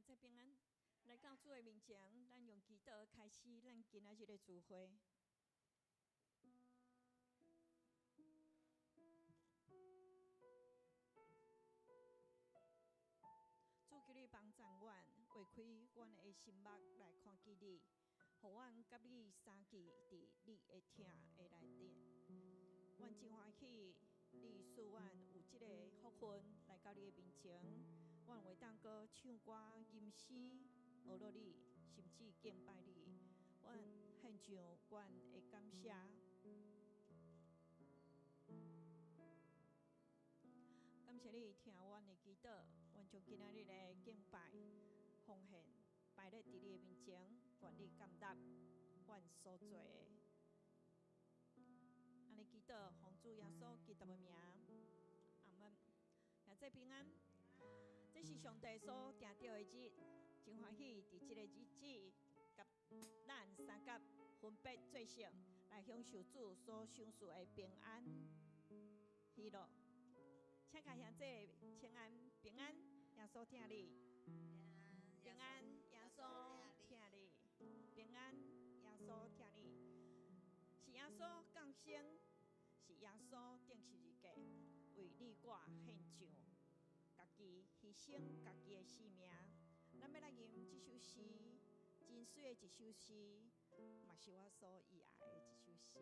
现在平安，来到主的面前，咱用祈祷开始咱今仔日的聚会。主求你帮助阮，划开阮的心目来看见你，互阮甲你相聚伫你的听的内底。阮真欢喜，你使阮有即个福分来到你的面前。阮会当阁唱歌、吟诗、学乐你，甚至敬拜你。阮献上阮的感谢。感谢你听阮的祈祷，阮将今仔日的敬拜奉献摆咧伫你的面前，愿你感答阮所做的。安尼祈祷，奉主耶稣基督的名，阿门。也在平安。这是上帝所定定的日，真欢喜伫即个日子，甲咱三甲分别做成，来享受主所赏赐的平安、喜乐。请甲兄弟请安平安，耶稣听你，平安，耶稣听你，平安，耶稣听你。是耶稣降生，是耶稣定十字架，为你我献上。家己牺牲家己的性命，咱要来吟这首诗，真水的一首诗，嘛是我所喜爱的一首诗。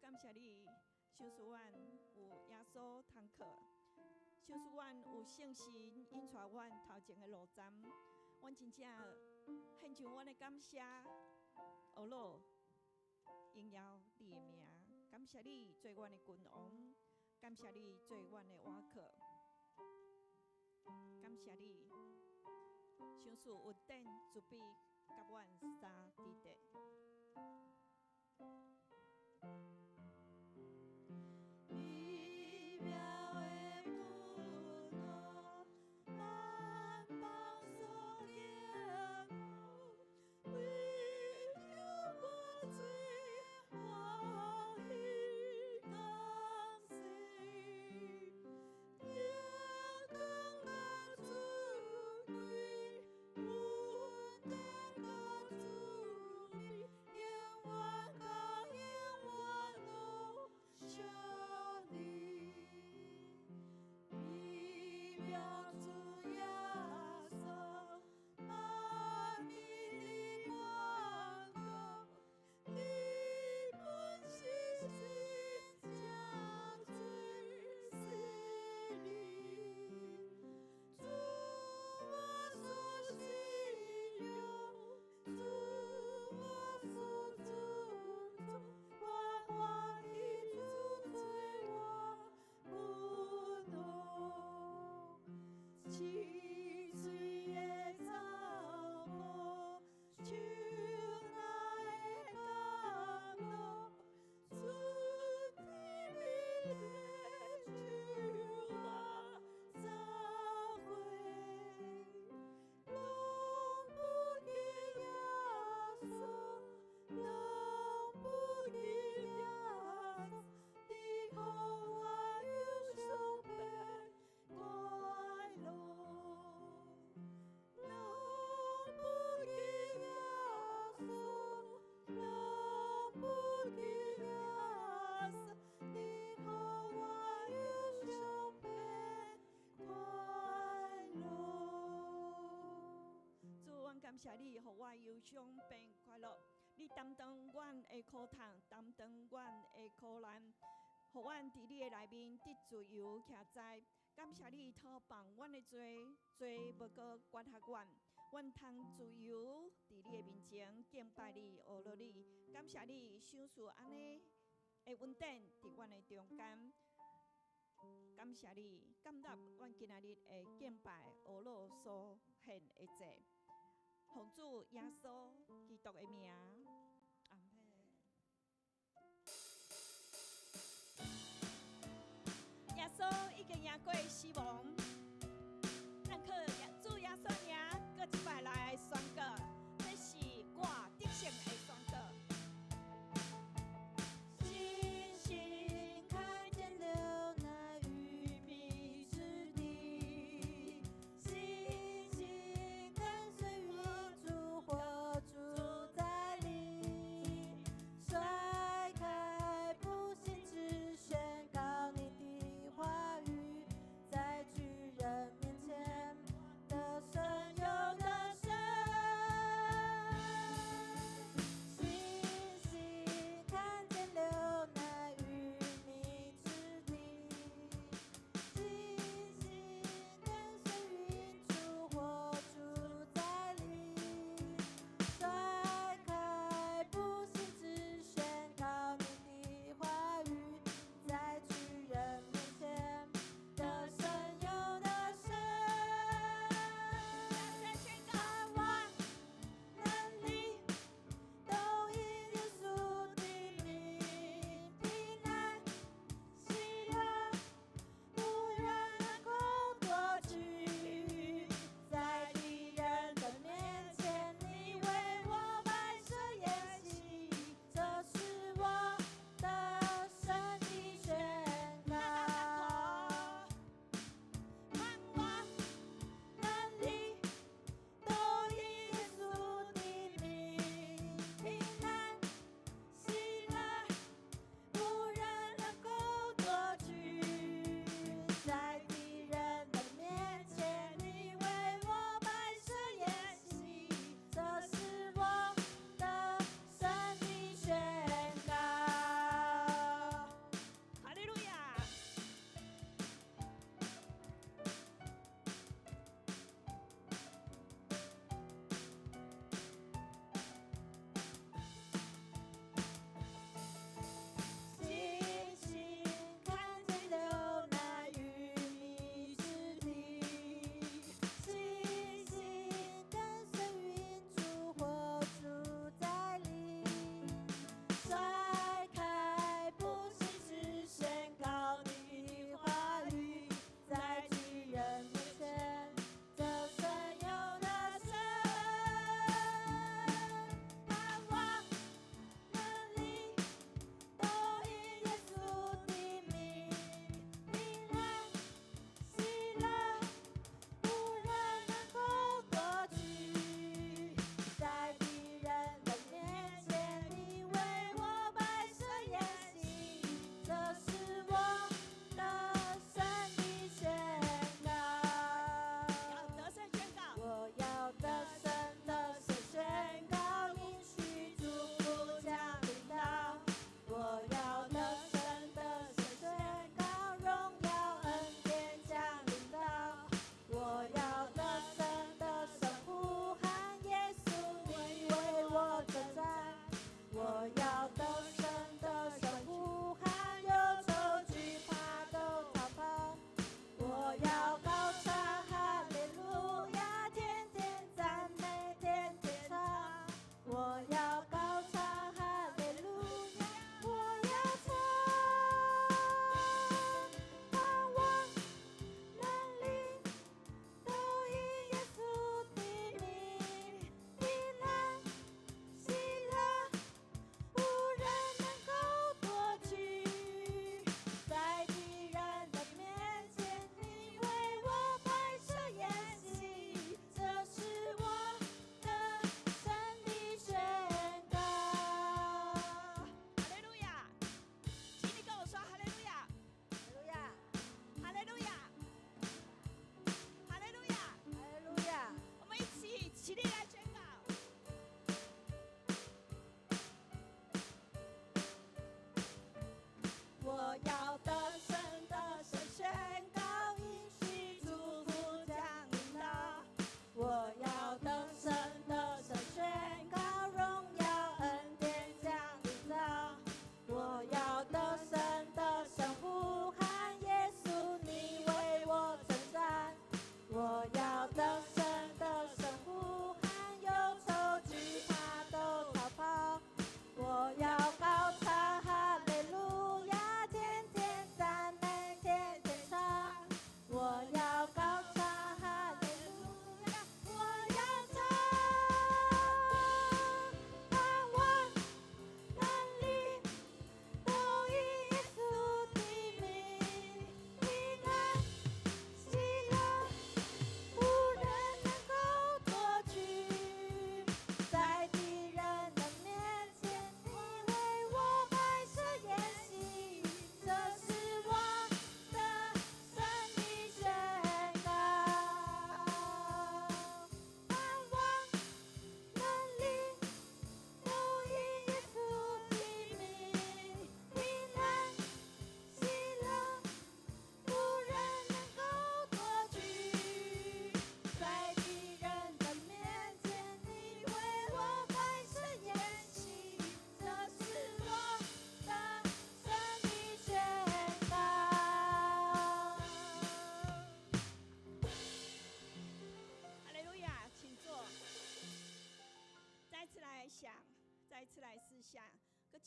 感谢你，赏赐阮有耶稣通靠，赏赐阮有圣神引带阮头前的路站。阮真正献上阮的感谢，学乐荣耀你的名。感谢你做阮的君王，感谢你做阮的瓦靠，感谢你赏赐稳定慈悲，甲阮三伫地。谢你，互我忧伤变快乐。你担当阮的苦痛，担当阮的苦难，互阮伫你的内面得自由徛在。感谢你讨放阮的罪，罪无过管辖阮，阮通自由伫你的面前敬拜你、学乐你。感谢你赏赐安尼的稳定伫阮的中间。感谢你感纳阮今仔日的敬拜、学乐所献的祭。奉主耶稣基督的名，阿门。耶稣已经赢过死亡，咱靠主耶稣名，搁一摆来宣告，这是我得胜的宣告。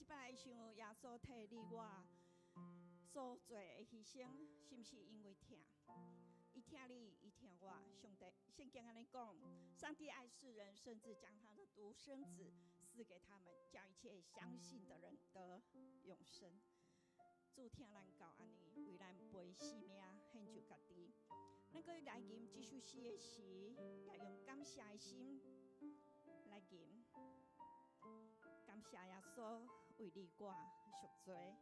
摆来想，耶稣替你我所做的牺牲，是毋是因为疼？伊疼你，伊疼我。上帝圣经安尼讲，上帝爱世人，甚至将他的独生子赐给他们，叫一切相信的人得永生。主听咱到安尼，为咱陪性命献就家己。咱搁来吟这首诗的时，要用感谢的心来吟。感谢耶稣为你我赎罪，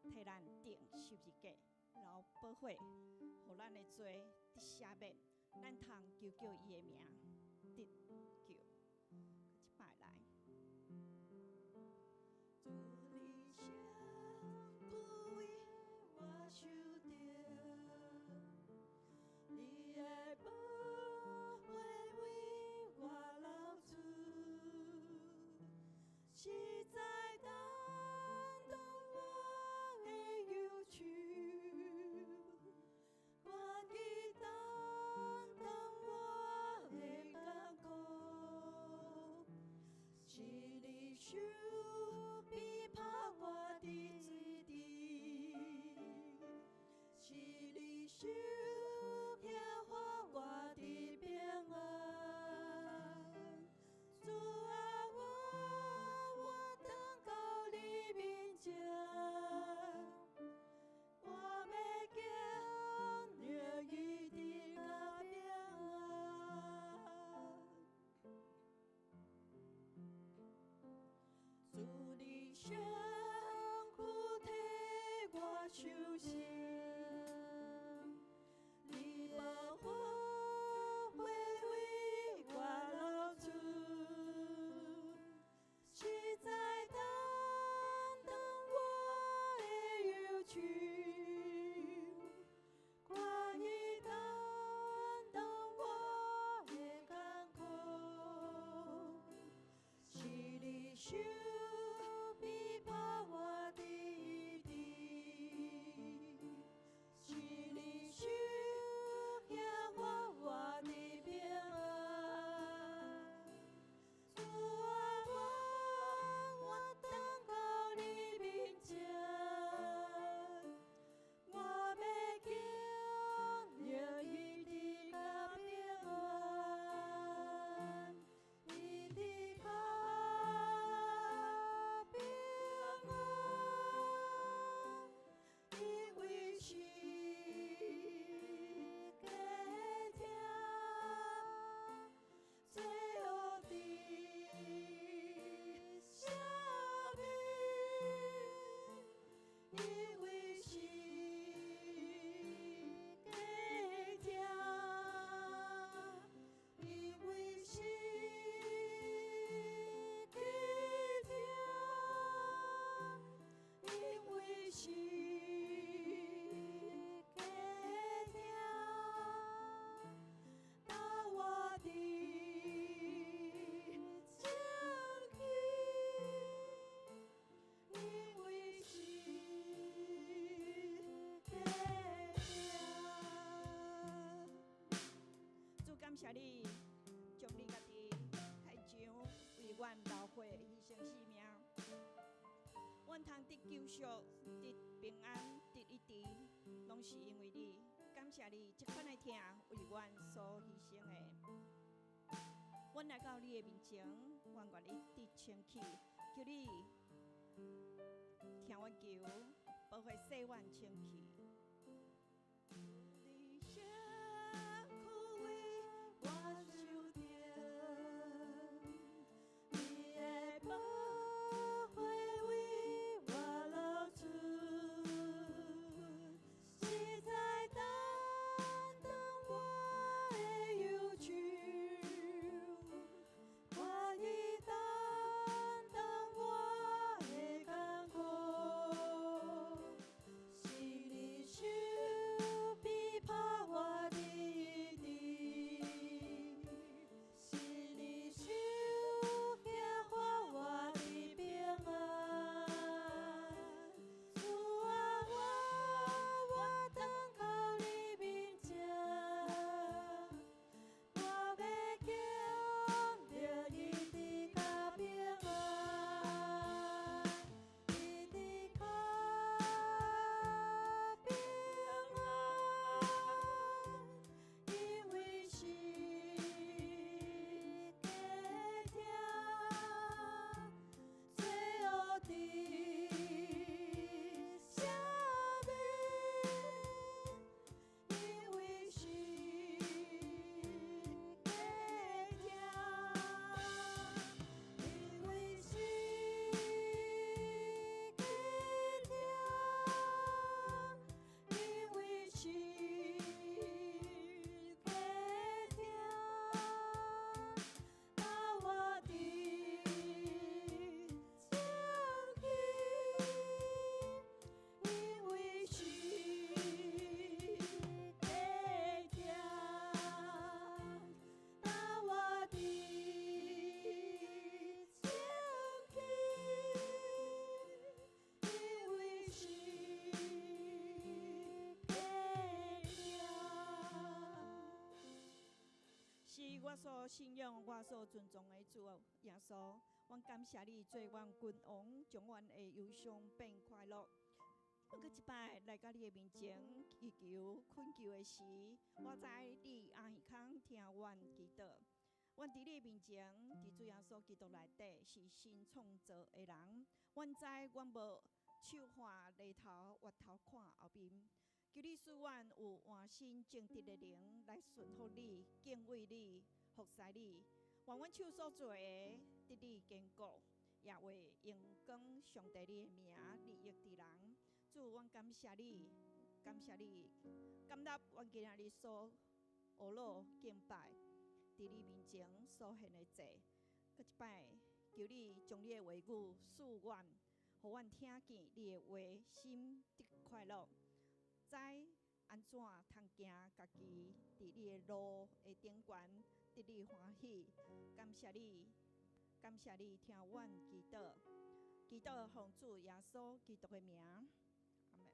替咱定十字架，然后保护，互咱的罪得赦免，咱通求救伊的名得救。一摆来。主你伤苦为我受着，你的宝血为我流出，实在感动我的忧愁，我的担当我的艰苦，是你手逼迫我的罪地，是你手显化我的平安。主啊，我等到你面前，我要经历一定的平安。主你伤苦替我受伤，你保护会为我流出，实在担当我的忧愁，我已担当我的艰苦，是你手逼迫我的地，是你手显化我的平安。主啊，我等到你面前，我要经历一定的平安，一定的平安，因为是加听最后的赦免，因为是加听，因为是加听，因为是加听，到我的情绪，因为是加听。主感谢你，将你家己太上为阮流血牺牲性命，阮通得救赎、得平安、得一治，拢是因为你。感谢你这款的疼为阮所牺牲的。阮来到你的面前，阮愿你得清气，求你听阮求，保护洗阮清气。你伤苦为我受着，你的宝血为我流出，实在担当我的忧愁，我已担当我的艰苦，是你所信仰、我所尊重的主耶稣，阮感谢你做阮君王，将阮的忧伤变快乐。阮搁一摆来到你的面前祈求、恳求的时，我知你阿耳康听阮祈祷。阮伫你面前，伫主耶稣基督内底是新创造的人。阮知阮无手画犁头、越头看后面。求你使阮有换心正直的灵来顺服你、敬畏你、服侍你。愿阮手所做的得你坚固，也为荣光上帝你的名利益之人。主，阮感谢你，感谢你，感谢阮今仔日所学老敬拜，伫你面前所献的祭。搁一摆，求你将你的话语赐阮，互阮听见你的话，心得快乐。知安怎通行家己伫你的路的顶悬，得你欢喜。感谢你，感谢你听阮祈祷，祈祷奉主耶稣基督的名，阿门。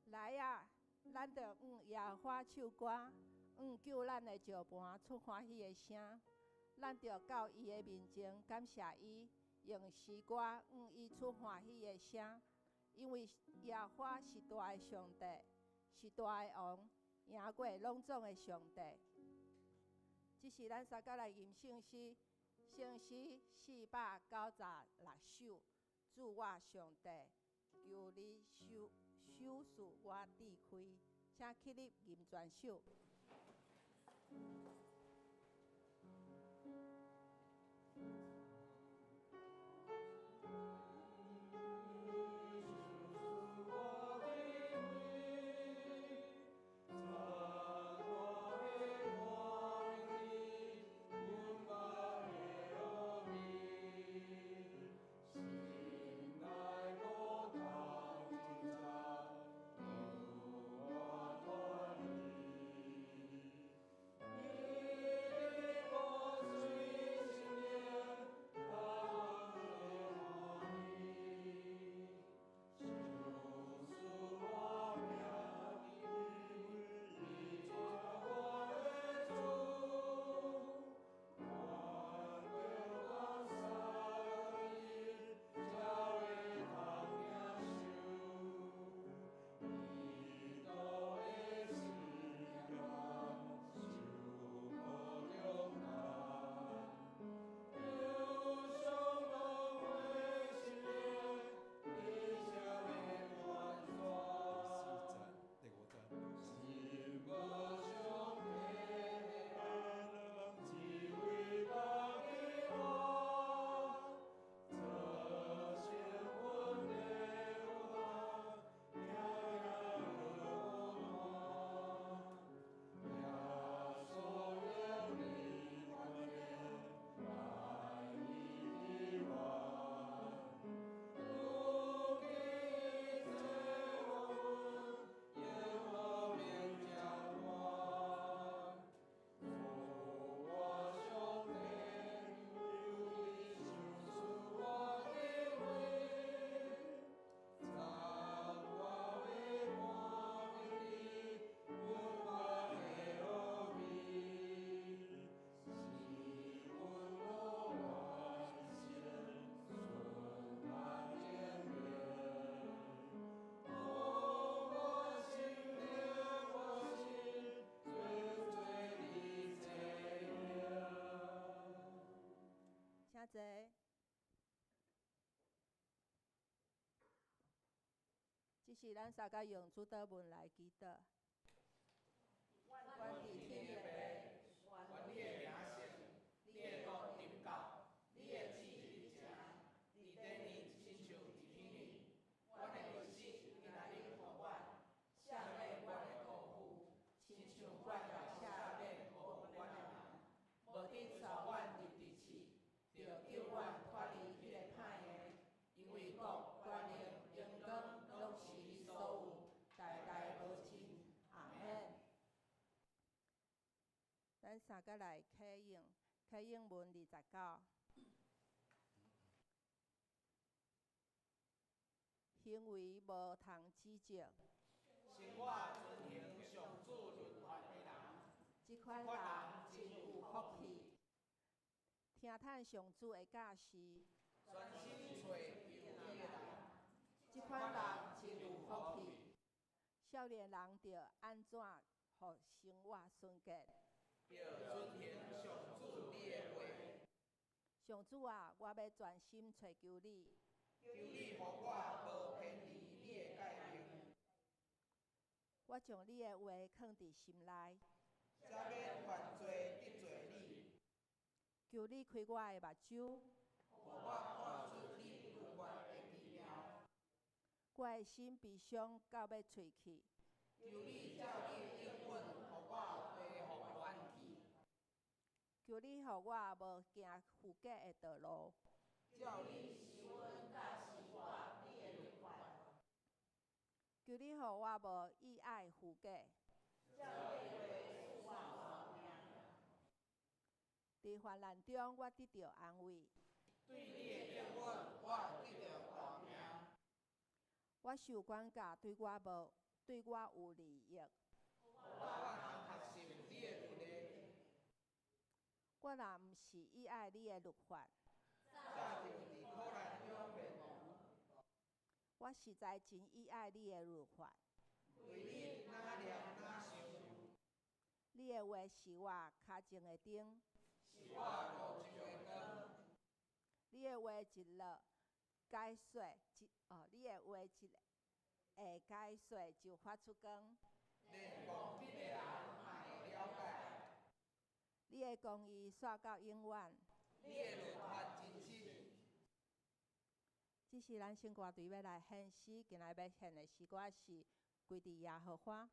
来呀，咱着耶和华唱歌，救咱的石盘出欢喜的声。咱着到伊的面前感谢伊，用诗歌伊出欢喜的声。因为耶和华是大的上帝，是大的王，赢过拢总的上帝。这是咱三甲来吟圣诗，圣诗496首，主我上帝，求你手赐我智慧，请起立吟全首。请坐。这是咱三甲用主祷文来祈祷。阮伫天的父，愿你的名圣，你的国临到，你的旨意行，伫顶日亲像伫天日。阮的日子今仔日互阮，赦免阮的过犯，亲像阮也赦免过阮的人。无紧带阮入地狱，着救阮脱离迄个歹的，因为国、权力、荣光，拢是咱三个来启用，启用文29。行为无通指责，生活遵行上主律法的人，即款人真有福气。听叹上主的教示，专心找有理的人，即款人真有福气。少年人着安怎互生活顺捷？要遵行上主你的话，上主啊，我要专心找求你，求你予我无偏离你的诫命，我将你的话藏伫心内，才免犯罪得罪你。求你开我的目睭，互我看出你律法的奇妙，我的心悲伤到要喙齿。求你照你的应允，互我恢复元气，求你互我无行虚假的道路，照你是阮甲是我你的律法，求你互我无意爱虚假。照你的话使我保命。伫患难中，我得到安慰。对你的应允，我得到大名。我受管教，对我有利益。我通学习你的律例，我若毋是意爱你的律法，早就伫苦难中灭亡。我实在真意爱你的律法。为你哪念哪想，你的话是我脚前的灯，是我路上的光。你的话一落解说，你的话一下解说就发出光。连光明的人嘛会了解，你的公义煞到永远。你的律法真实。这是咱圣歌队要来献诗，今日要献的诗歌是《归伫耶和华》。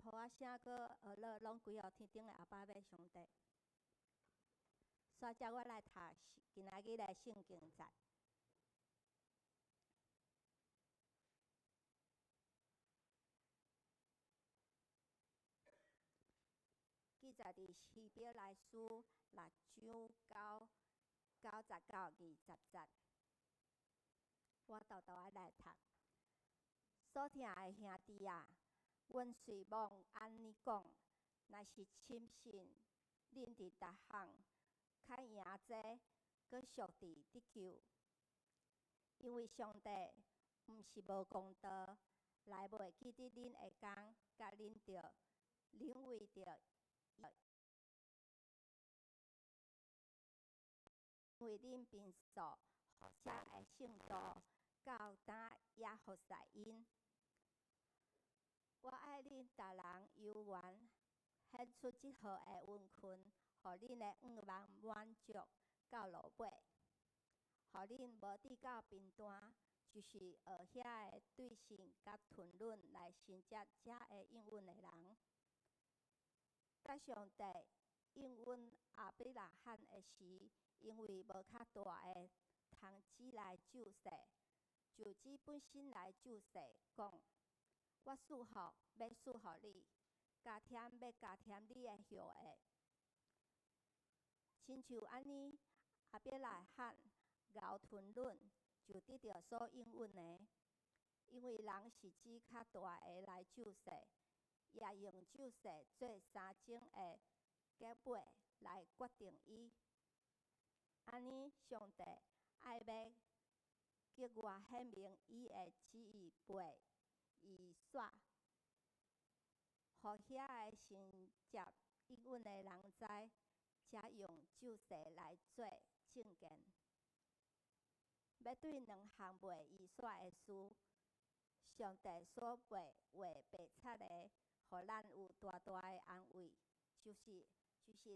予我声搁学乐，拢归互天顶的阿爸母上帝。所以我来读今仔日的圣经节。记载伫希伯来书6章99-20节。我豆豆仔来读。所听的兄弟啊，阮虽望安尼讲，若是深信恁伫逐项较赢这，搁属伫得救。因为上帝毋是无公道，来袂记得恁的工，甲恁着领为着因为恁平素互写的圣道，到今也服侍因。我爱恁逐人有缘，献出即号的温困，互恁的愿望满足到落尾，互恁无伫到边端，就是学遐个对神甲吞忍来承接遮个应允的人。甲上帝应允亚伯拉罕的时，因为无较大的通子来救世，就子本身来救世，讲：我赐福要赐福你，加添要加添你的后裔。亲像安尼，亚伯拉罕熬吞忍，就得到所应允的。因为人是指较大个来救世，也用救世做三种的结尾来决定伊。安尼，上帝爱要格外显明伊的旨意陪以撒，互遐个承接应允的人知，才用救世来做证件。要对两项袂以撒的事，上帝所背话白册的，互咱有大大的安慰，就是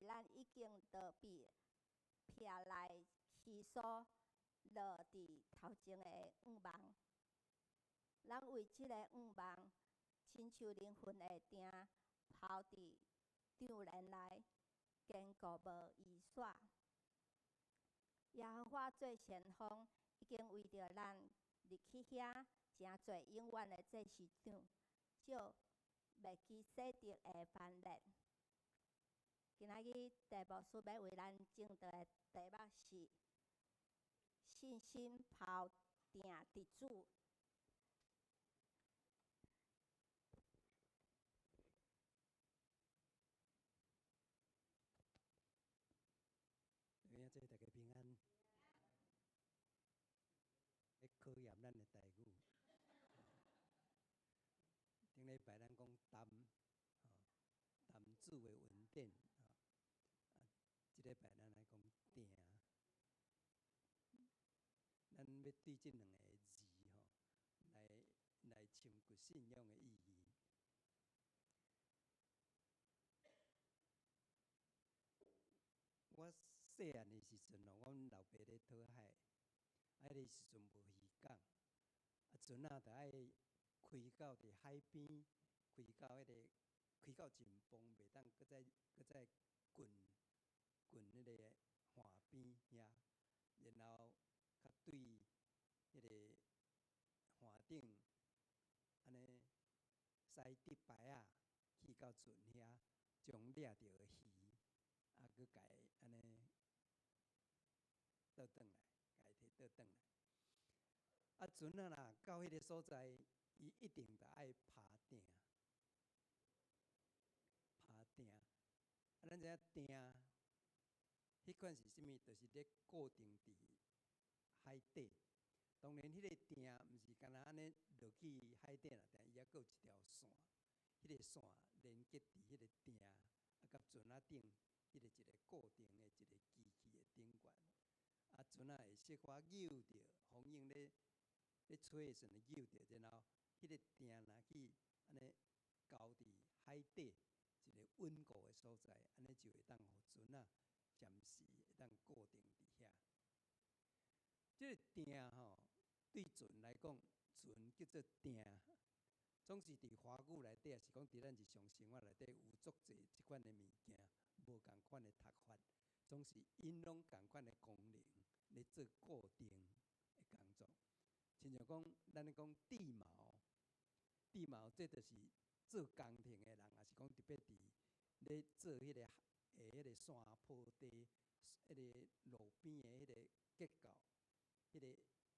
咱已经逃避撇来去所落伫头前的愿望。咱为即个愿望，亲像灵魂的钉抛伫场内来，坚固无易煞。耶和华做前锋，已经为着咱入去遐诚侪永远的祭司长，就袂记洗涤的番列。今仔日题目书要为咱正道的题目是信心抛定伫主。弟兄姊妹大家平安。要考验咱的台语。顶礼拜咱讲担主的恩典，即礼拜咱来讲定。咱要对这两个字来深掘信仰的意义。我细汉的时阵阮老爸咧讨海，迄个时阵无鱼港，船仔着爱开到伫海边，开到真崩，袂当搁再滚迄个岸边遐，然后较对迄个岸顶安尼驶竹排仔去到船遐，将掠着的鱼，搁家安尼倒转来，家摕倒转来。船仔若到迄个所在，伊一定着爱爬定。咱知影定，迄款是啥物？就是咧固定伫海底。当然，迄个定毋是干那安尼落去海底啦，伊还佫有一条线，迄个线连接伫迄个定，甲船仔顶迄个一个固定的一个机器的顶悬。船仔会小可扭着，风影咧吹的时阵扭着，然后迄个定若去安尼交伫海底一个稳固的所在，安尼就会当互船仔暂时会当固定伫遐。这个定对船来讲，船叫做定，总是伫华语内底，也是讲伫咱日常生活内底有足侪即款的物件，无共款的读法，总是因拢共款的功能来做固定的工作。亲像讲，咱咧讲地毛，地毛这就是做工程的人，也是讲特别伫咧做迄个迄个山坡地、迄个路边的迄个结构，迄个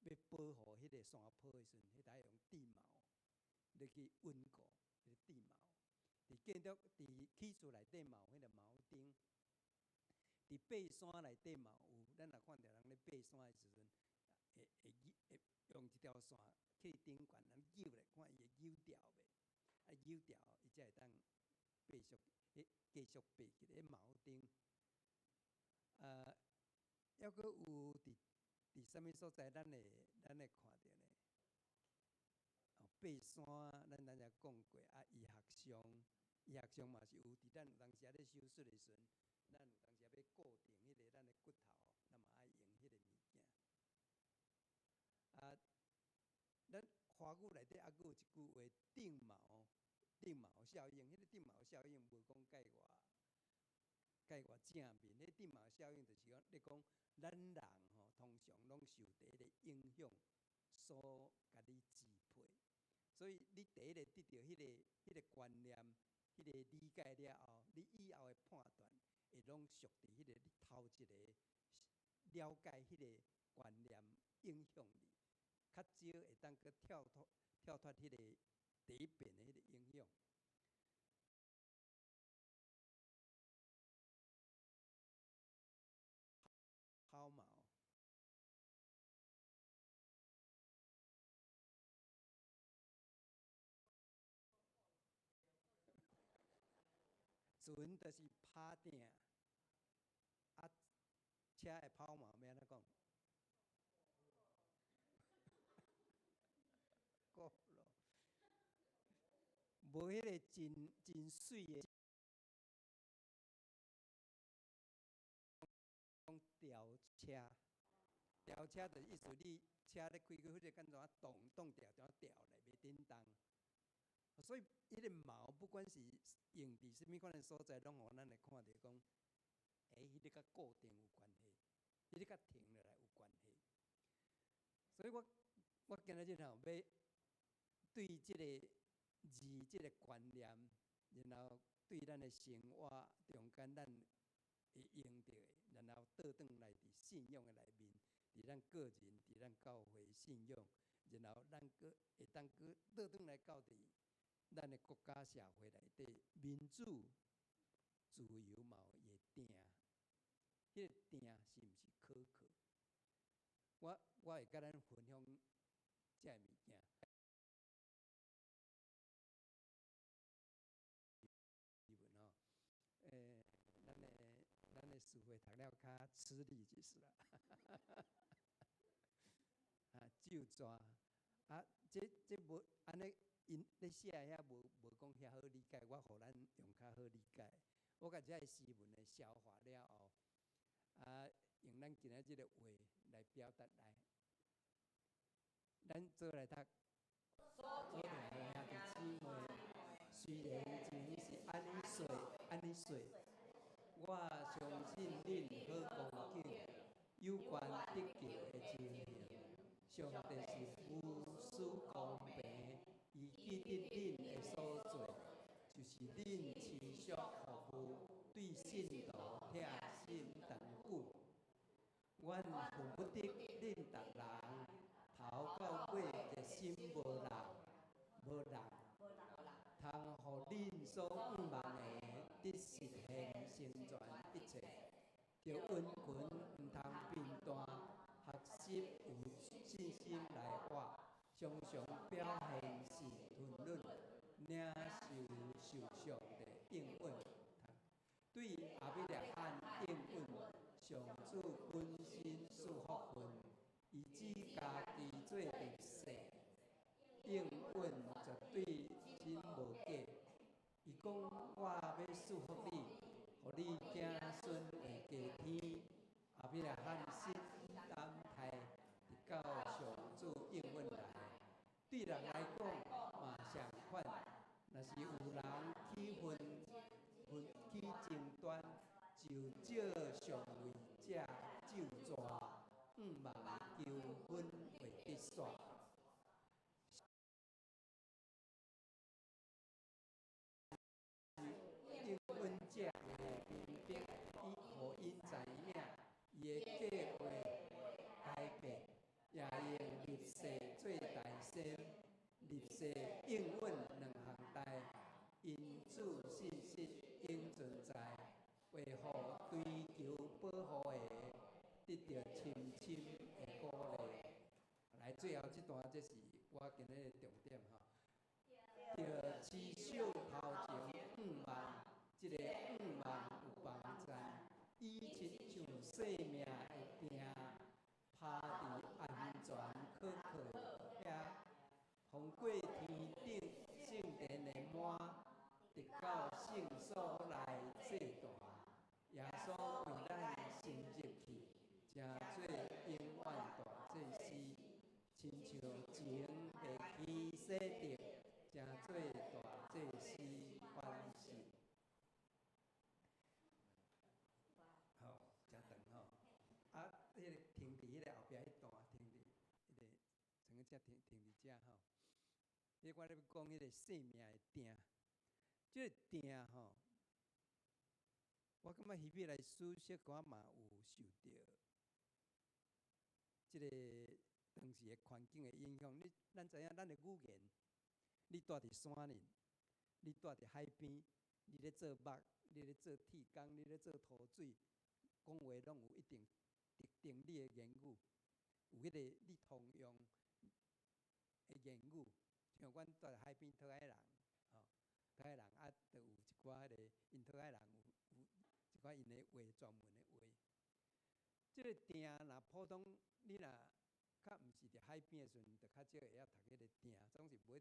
要保护迄个山坡的时阵，迄得用地毛来去稳固迄个地毛。伫建筑、伫起厝内底嘛有迄个铆钉，伫爬山内底嘛有。咱若看到人咧爬山的时阵，会用一条线去顶悬，咱扭咧，看伊会扭掉袂？啊，扭掉伊才会当继续爬起来。迄铆钉，还佫有伫啥物所在，咱会看到呢？爬山，咱才讲过啊，医学上嘛是有。伫咱有当时咧手术的时阵，咱有当时要固定迄个咱的骨头，咱嘛爱用迄个物件。啊，咱华语内底还佫有一句话，定锚效应。迄个定锚效应无讲介偌正面。迄定锚效应就是讲，你讲咱人通常拢受第一个影响所甲你支配。所以你第一个得到迄个观念、迄个理解了后，你以后的判断会拢属伫迄个你头一个了解迄个观念影响你，较少会当去跳脱迄个第一遍的迄个影响。抛锚。船就是拍鼎，啊，车会抛锚，要安怎讲？过咯，无迄个真水的，讲吊车，吊车的意思，你车咧开过，迄个敢怎动吊咧，袂叮当。所以，迄个锚不管是用伫什么款的所在，拢互咱会看到讲，迄个甲固定有关系，迄个甲停落来有关系。所以我今日要对即个字、即个观念，然后对咱的生活中间咱会用到的，然后倒转来伫信仰的内面，伫咱个人、伫咱教会信仰，然后咱佫会当佫倒转来到伫咱的国家社会内底，民主、自由嘛有伊的鼎，迄个鼎是毋是可靠？我会甲咱分享这物件。咱的词汇读了较吃力就是啦。啊，就抓啊，这无安尼，因咧写遐无讲遐好理解，我互咱用较好理解。我甲这诗文的消化了后，啊，用咱今仔日的话来表达来，咱做来读。做两个兄弟姊妹，虽然前是安尼说，我相信恁好光景，有关得救的情形。上帝是无私公平，伊记得恁的所做，就是恁持续服务，对信徒贴心长久。阮恨不得恁逐人头到尾热心无人，通互恁所盼望的得实现成全一切。着温群毋通变淡，学习有信心来活，常常表现是吞忍，领受上帝应允。对阿比勒罕应允，上主本身赐福分，伊指家己做着世，应允绝对真无假。伊讲我要祝福你，互你子孙会加添。阿比勒罕心担待，直到上主应允来。对人来讲，嘛相款。若是有人起起争端，就照上位者就抓5万求分为得煞。应允者的民兵以互因知影，伊的计划改变，也用立誓做大先，立誓应允2项代，因主信息应存在，维护追求保护的，得到深深的鼓励。来，最后这段这是我今日的重点哈。着持守头前5万，这个5万有帮赞，以亲像性命的定，趴伫安全可靠遐，通过天顶圣殿的门，直到圣所来祭坛。耶稣为咱升入去，正做永远大祭司，亲像前地基洗净。正做大祭司反省，好，真长吼。啊，迄个停伫迄个后壁迄段，停伫迄个，像个停伫遮吼。迄我咧要讲迄个性命的定，即个定吼，我感觉希伯来书小可嘛有受到即个当时的环境的影响。咱知影咱的语言。你住伫山林，你住伫海边，你咧做木，你咧做铁工，你咧做土水，讲话拢有一定特定你的言语，有迄个你通用的言语。像阮住伫海边讨海人，讨海人啊，就有一寡迄个因讨海人有一寡因的话专门的话。即个定若普通，你若较毋是伫海边的时阵，就较少会晓读迄个定，总是无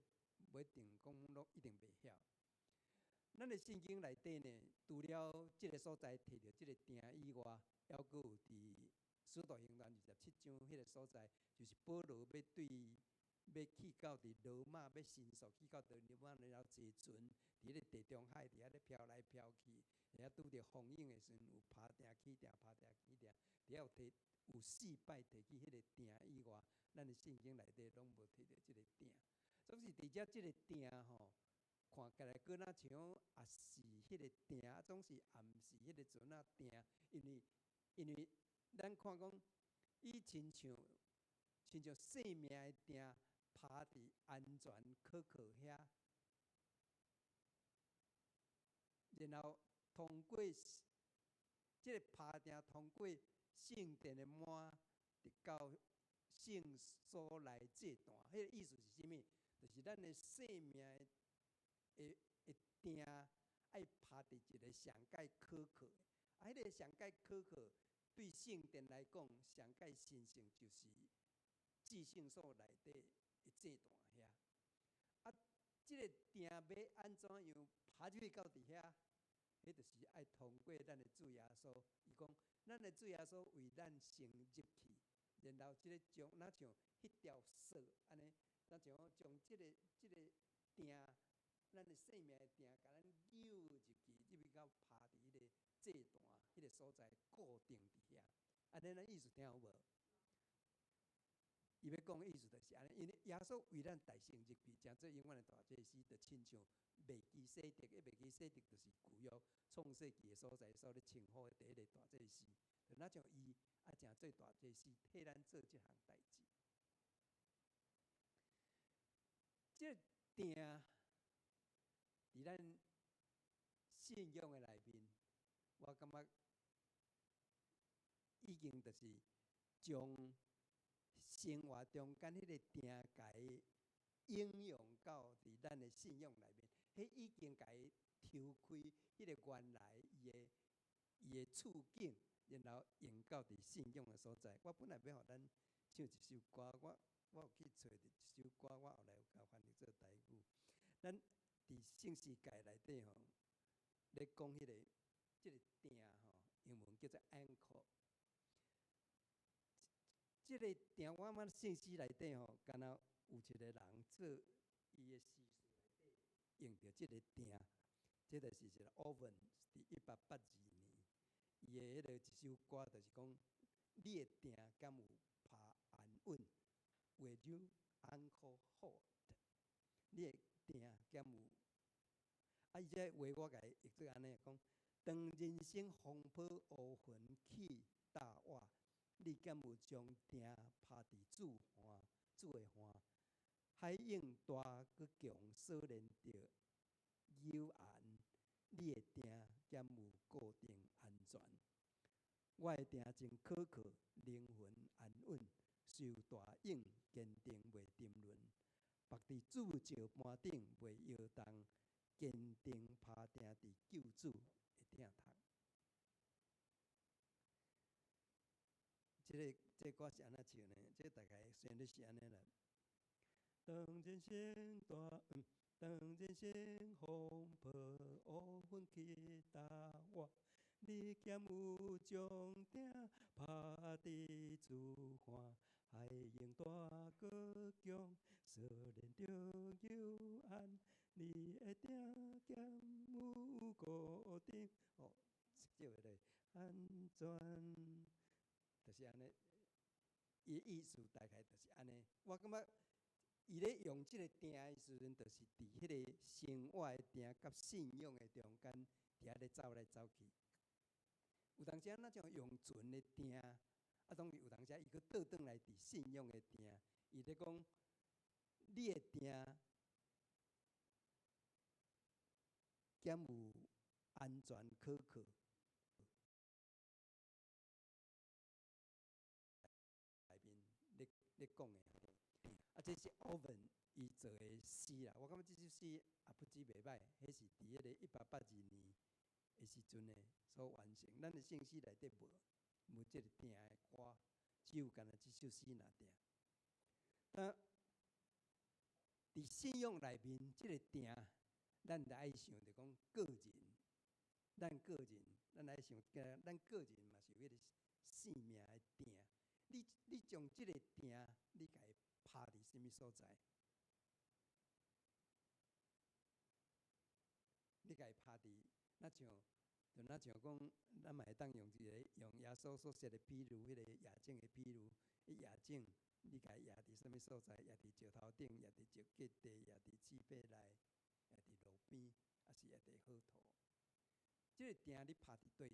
一定讲拢一定袂晓。咱的圣经内底呢，除了即个所在摕到即个定以外，还佫有伫使徒行传27章迄个所在，就是保罗要去到伫罗马，要申诉去到罗马，然后坐船伫迄个地中海，伫遐咧飘来飘去，然后拄着风涌的时阵，有拍定起定，拍定起定，伫遐有4摆提起迄个定以外，咱的圣经内底拢无摕到即个定。总是伫遮即个定吼，看起来搁若像也是迄个定，总是也毋是迄个船仔定，因为咱看讲，伊亲像性命的定，趴伫安全可靠遐，然后通过即个拍定通过圣殿的门，直到圣所来祭坛。迄个意思是啥物？就是咱的性命的定，爱拍伫一个上界可靠的。啊，迄个上界可靠，对圣殿来讲，上界神圣就是至圣所内底的祭坛遐。啊，即个定要安怎样拍入去到伫遐？迄就是爱通过咱的主耶稣。伊讲，咱的主耶稣为咱升入去，然后即个将若像迄条绳安尼。咱像将即个定，咱的性命的定，甲咱扭入去，到拍伫迄个祭坛迄个所在，固定伫遐。安尼咱意思听有无？伊要讲的意思就是安尼，因为耶稣为咱代升入去，正做永远的大祭司，就亲像未基洗德，未基洗德就是旧约创世纪的所在所咧称呼的第一个大祭司。就若像伊啊，正做大祭司，替咱做即项代志。即个定伫咱信仰的内面，我感觉已经就是将生活中间迄个定甲伊应用到伫咱的信仰内面，迄已经甲伊抽开迄个原来伊的处境，然后用到伫信仰的所在。我本来要互咱唱一首歌，我有去找着一首歌，我后来有甲翻译做台语。咱伫圣诗界内底吼，咧讲迄个即个定吼，英文叫做 anchor。即个定我感觉圣诗内底吼，敢若有一个人做伊的诗词即个鼎，即就是一个 oven， 伫1882年，伊的迄个一首歌就是讲，你的鼎敢有拍安稳 ？Will you uncle hold？ 你的鼎敢有？伊这话我甲伊译做安尼讲：当人生风波乌云起大瓦，你敢有将鼎拍伫煮的岸？海涌大搁强，锁链着幽暗，你的鼎敢有固定安全？我的鼎真可靠，灵魂安稳，受大影坚定袂沉沦。绑伫铸石盘顶袂摇动，坚定拍定伫救主的鼎头。这歌是安怎唱呢？这大概旋律是安尼啦。当人生当人生风波乌云起大瓦，你敢有将鼎拍伫煮岸？海涌大搁强，锁链着幽暗，你的鼎敢有固定？哦，这个咧安全，就是安尼。伊意思大概就是安尼。我感觉伊咧用即个鼎的时阵，就是伫迄个生活的鼎甲信仰的中间，伫遐咧走来走去。有当时咱种用纯的鼎，当然有当时伊佫倒转来伫信仰的鼎，伊咧讲你的鼎敢有安全可靠？咧讲的这是 Owen 伊做的诗啦。我感觉这首诗也不止袂歹，迄是伫迄个1882年的时阵呢所完成。咱的圣诗内底无这个鼎的歌，只有干那这首诗那鼎。伫信仰内面，这个鼎，咱着爱想着讲个人，咱爱想咱个人嘛是有迄个生命的鼎。你将即个鼎，你甲伊拍伫什么所在？你甲伊拍伫，若像讲，咱嘛会当用用耶稣所说的比喻，迄个亚种的比喻，亚种你甲伊压伫什么所在？压伫石头顶，压伫石隔地，压伫水底内，压伫路边，还是压伫好土？即个鼎你拍伫对？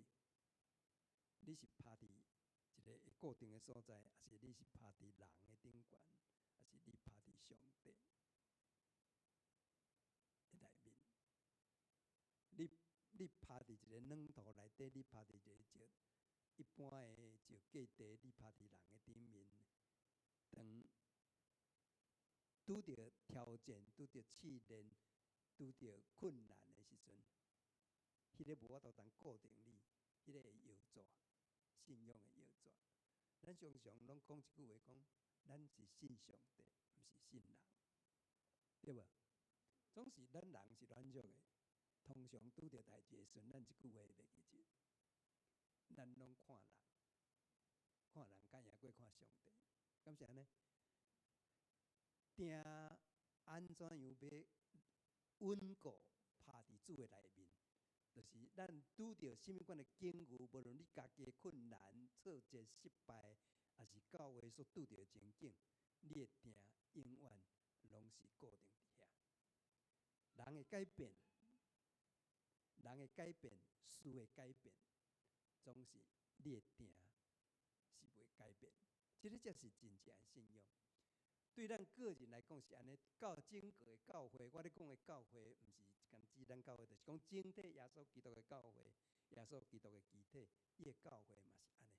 你是拍伫一个固定的所在，还是你是拍伫人的顶悬，还是你拍伫上帝的内面？你拍伫一个软土内底，你拍伫一个石一般的石隔地，你拍伫人的顶面，当拄着挑战、拄着试炼、拄着困难的时阵，迄个无法度通固定你，迄个会摇拽，信仰的摇拽。咱常常拢讲一句话，讲咱是信上帝，毋是信人，对无？总是咱人是软弱的，通常拄着代志的时阵，咱一句话会袂记住。咱拢看人较赢过看上帝，敢是安尼？鼎安怎样要稳固拍伫主的内面？就是咱拄着什么款的境遇，无论你家己的困难、挫折、失败，还是教会所拄着的情景，你的鼎永远拢是固定伫遐。人会改变，事会改变，总是你的鼎是袂改变。这个才是真正的信仰。对咱个人来讲是安尼，整个的教会，我咧讲的教会，毋是单指咱教会，就是讲整体耶稣基督的教会，耶稣基督的肢体，伊的教会嘛是安尼。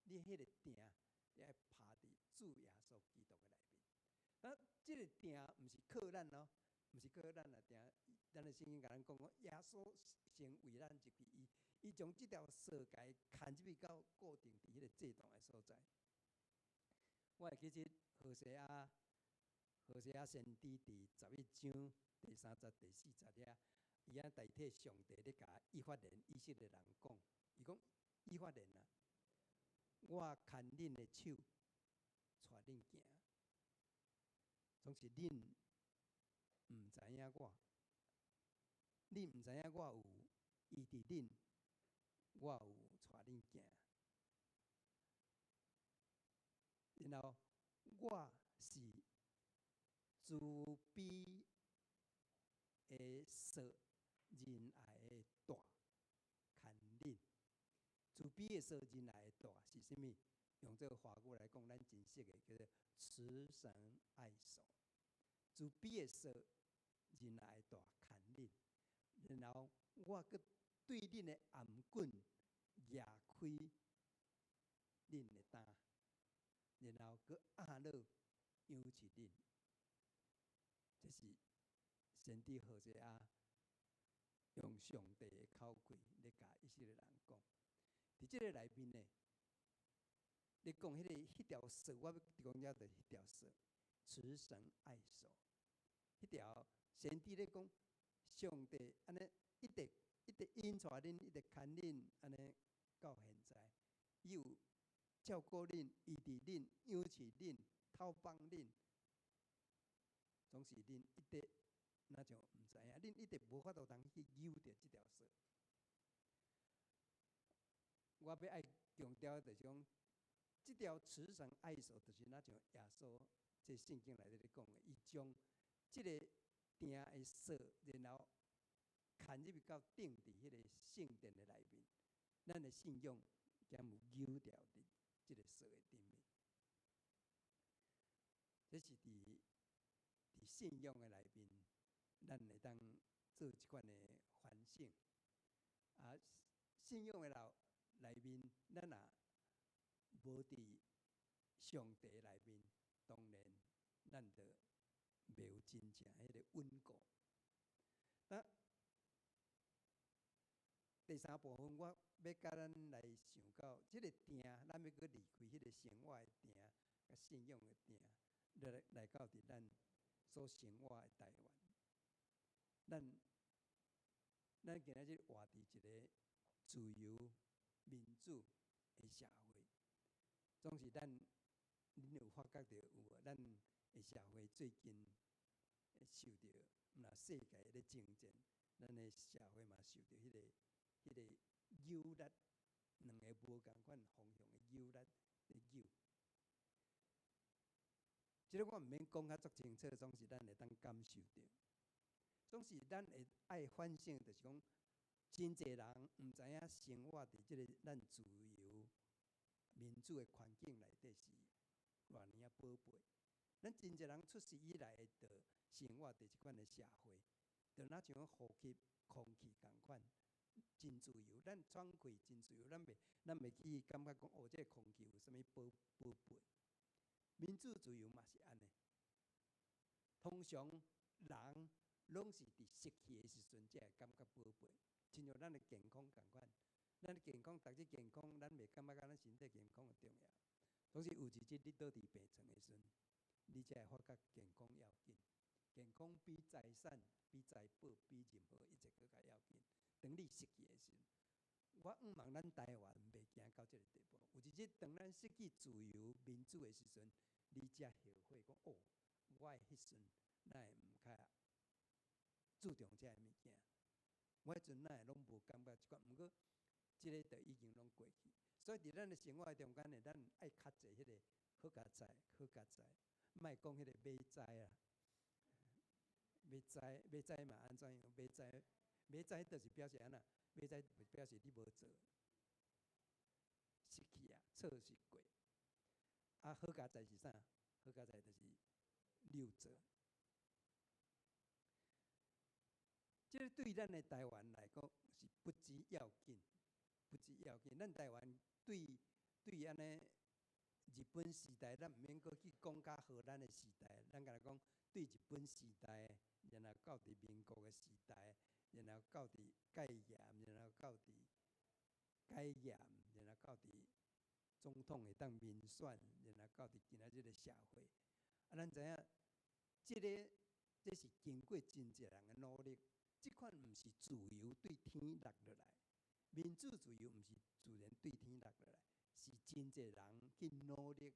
你迄个鼎，你爱拍伫主耶稣基督的内面。这个鼎毋是靠咱哦，毋是靠咱来鼎。咱的圣经甲咱讲，耶稣先为咱入去，伊将这条绳甲伊牵入去到固定伫迄个祭坛的所在。我会记起何西阿先知伫11章第30、第40页，伊代替上帝咧甲以法莲以色列人讲，伊讲以法莲啊，我牵恁的手，带恁行，总是恁毋知影我，你毋知影我有伊伫恁，我有带恁行。然后我是慈悲的说仁爱的大牵引。慈悲的说仁爱的大是啥物？用这个华语来讲，咱真熟的叫做慈神爱手。慈悲的说仁爱的大牵引。然后我搁对恁的颔棍压开恁的胆，然后搁压落养起恁。这是先知何西阿用上帝的口气咧甲以色列人讲。伫即个内面呢，你讲迄条说，我要讲了就是迄条说，慈神爱手。迄条先知咧讲，上帝安尼一直引带恁，一直牵恁，安尼到现在，伊有照顾恁，医治恁，养起恁，透帮恁，总是恁一直那像毋知影，恁一直无法度通去由着即条说。我要爱强调就是讲，即条慈神爱手，就是那像耶稣这圣经内底咧讲的，伊将即个定的说，然后牵入到顶伫迄个圣殿的内面，咱的信仰将有由着伫即个说的顶面。这是伫信仰的内面，咱会当做一款的反省。啊，信仰的内面，咱若无伫上帝内面，当然咱就袂有真正迄个稳固。第三部分，我要甲咱来想到，即个定，咱要搁离开迄个生活的定，甲信仰的定，来到伫咱所生活的台湾。咱今仔日活伫一个自由民主的社会，总是恁有发觉到有无？咱的社会最近受到若世界咧征战，咱的社会嘛受到迄个诱力，两个无共款方向的诱力咧诱。即个我毋免讲较足清楚，总是咱会当感受到。总是咱会爱反省，就是讲，真侪人毋知影生活伫即个咱自由民主的环境内底是偌尔啊宝贝。咱真侪人出世以来就生活伫即款的社会，就若像呼吸空气共款，真自由。咱喘气真自由，咱袂去感觉讲哦，这个空气有啥物宝贝。民主自由嘛是安尼。通常人拢是伫失去的时阵才会感觉宝贝，亲像咱的健康共款。咱的健康，逐日健康，咱袂感觉咱身体健康的重要。总是有一日你倒伫病床的时阵，你才会发觉健康要紧。健康比财产、比财宝、比任何一切搁较要紧。当你失去的时阵，我毋望咱台湾袂行到这个地步。有一日当咱失去自由民主的时阵，你才后悔讲哦，我的迄阵哪会毋较注重这个物件？我迄阵哪会拢无感觉即款？毋过即个就已经拢过去。所以伫咱的生活中间呢，咱爱较侪迄个好佳哉，好佳哉，莫讲迄个买哉啦，买哉嘛安怎样？买哉就是表示安那？买哉就表示你无做，失去啊，错是过。啊，好佳哉是啥？好佳哉就是你有做。这个对咱的台湾来讲是不只要紧，不只要紧。咱台湾对安尼日本时代，咱毋免搁去讲较荷兰的时代，咱甲来讲对日本时代，然后到伫民国的时代，然后到伫戒严，然后到伫改严，然后到伫总统会当民选，然后到伫今仔日的社会。啊，咱知影，这是经过真侪人的努力。即款毋是自由对天落落来，民主自由毋是自然对天落落来，是真侪人去努力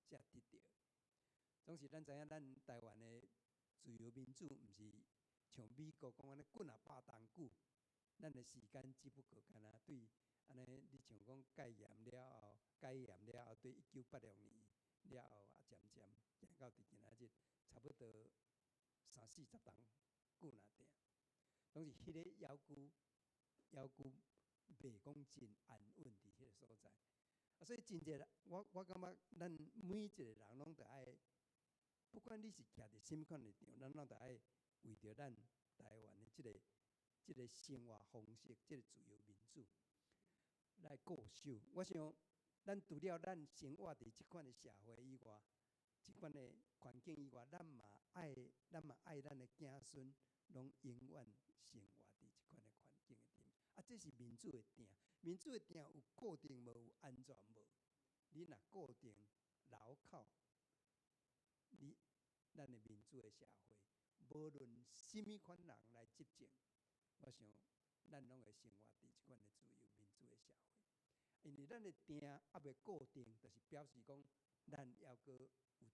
才得到。总是咱知影，咱台湾的自由民主毋是像美国讲安尼滚啊拍冬久，咱的时间只不过敢若对安尼，你像讲戒严了后，对1986年了后啊，渐渐行到伫今仔日，差不多30-40年久若定，拢是迄个遥距袂讲真安稳伫迄个所在。啊，所以真济我感觉咱每一个人拢得爱，不管你是徛伫什么款立场，咱拢得爱为着咱台湾的即个生活方式，即个自由民主来固守。我想，咱除了咱生活伫即款的社会以外，即款的环境以外，咱嘛爱咱的子孙，拢永远生活伫即款的环境的顶。啊，这是民主的定，民主的定有固定无？有安全无？你若固定牢靠，咱的民主的社会，无论什么款人来执政，我想咱拢会生活伫即款的自由民主的社会。因为咱的定还未固定，就是表示讲咱还阁有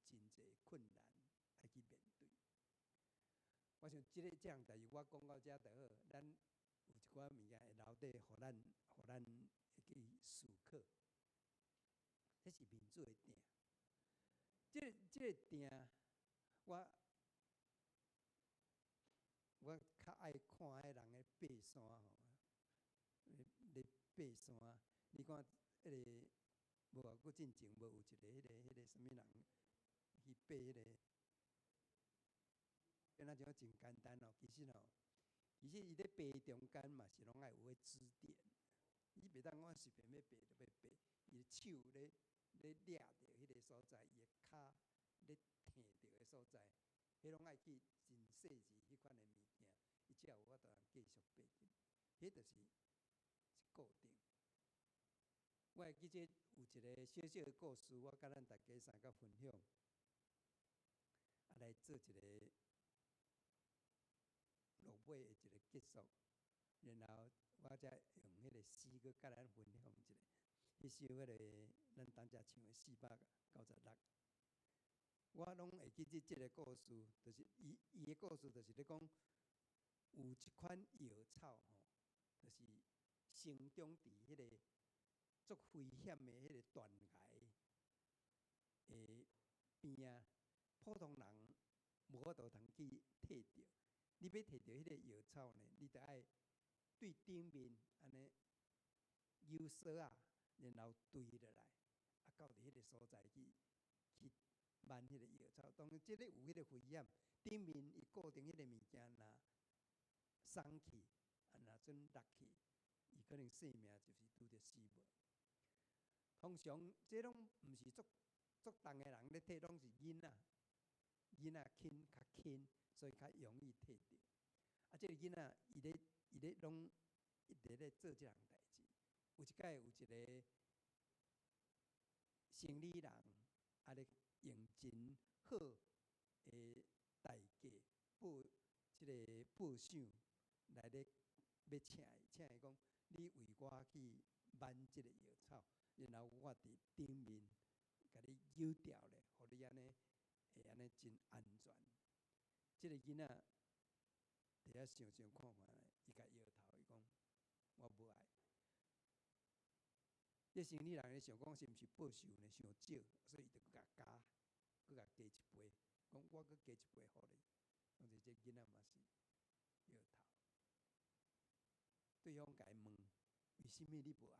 真济困难要去面对。我想这样代志我讲到这就好，咱有一寡物件会留底，互咱会去思考。这是民主的定。这个定，我较爱看迄人咧爬山吼，咧爬山，你看迄个无啊，佫进前无有一个迄个什么人去爬迄个，敢若种真简单哦，其实伊咧爬中间嘛是拢爱有个指点，你袂当我随便要爬就要爬，伊的手咧抓着迄个所在，伊的骹咧挺着的所在，迄拢爱去真细致迄款的物件，伊才有法度通继续爬去。迄就是固定。我会记这有一个小小的故事，我甲咱大家三个分享，啊来做一个落尾的一个结束。然后我才用迄个诗佮咱分享一下。迄首迄个咱当遮唱的496，我拢会记即个故事，就是伊的故事，就是咧讲有一款药草吼，就是生长伫迄个足危险的迄个断崖的边啊，普通人无法度通去摕着。你要摕着迄个药草呢，你得爱对顶面安尼有绳啊，然后对落来，啊到伫迄个所在去挽迄个药草。当然，这个有迄个危险，顶面伊固定迄个物件若松去，啊若准落去，伊可能性命就是拄着死亡。通常这拢毋是足重的人咧摕，拢是囡仔轻较轻，所以较容易摕着。啊，这个囡仔伊咧拢一直咧做这项代志。有一摆有一个生理人，啊咧用真好的代价这个报赏来咧要请伊讲，你为我去挽这个药草，然后我伫顶面甲你扭掉咧，互你安尼会安尼真安全。这个囡仔伫遐想看看咧，伊甲摇头，伊讲我无爱。这生理人咧想讲是毋是报酬呢伤少，所以伊就佮加，佮加一杯，讲我佮加一杯互你。当时这囡仔嘛是摇头。对方甲伊问，为什么你无爱？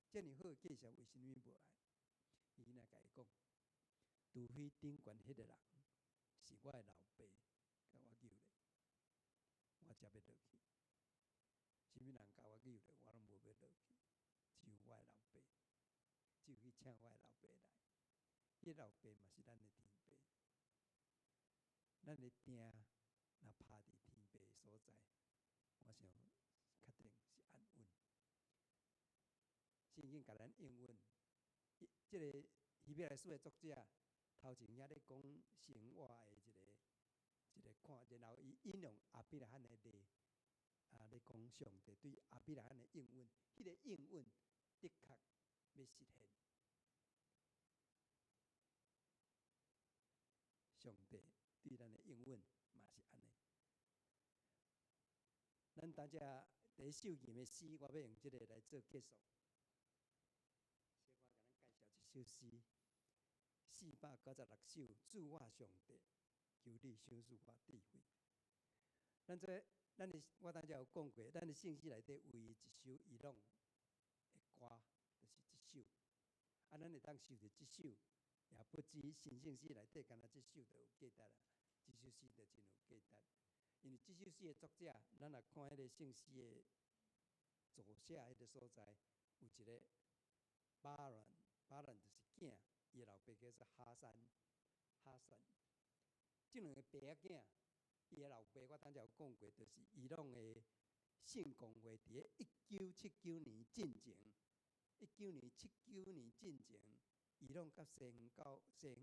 遮尔好的介绍，为什么无爱？伊囡仔甲伊讲，除非顶悬迄个人是我的老爸，甲我救的，我才要落去。什么人甲我救的，我拢无要落去。只有我的老爸，只有去请我的老爸来。迄老爸嘛是咱的天父，咱的定若拍伫天父的所在，我想确定是安稳。圣经甲咱应允，这个希伯来书的作者头前遐咧讲生活的一个看，然后伊引用亚伯拉罕的例，啊咧讲上帝对亚伯拉罕的应允，迄个应允的确要实现。上帝对咱的应允嘛是安尼。咱大家第一首吟的诗，我要用这个来做结束。小我甲咱介绍一首诗，496首，主我上帝，求你赏赐我智慧。我当才有讲过，咱的圣诗内底唯一一首伊拢的歌，就是这首。咱会当受着这首，也不止新圣诗内底，干那这首就有价值啦。这首诗就真有价值，因为这首诗的作者，咱若看迄个圣诗的左写迄个所在，有一个巴兰就是囝，伊的老爸叫做哈山。这两个爸仔囝，伊的老爸我当才有讲过，就是伊拢的圣公会伫咧1979年进前，1979年进前，伊拢甲西方的社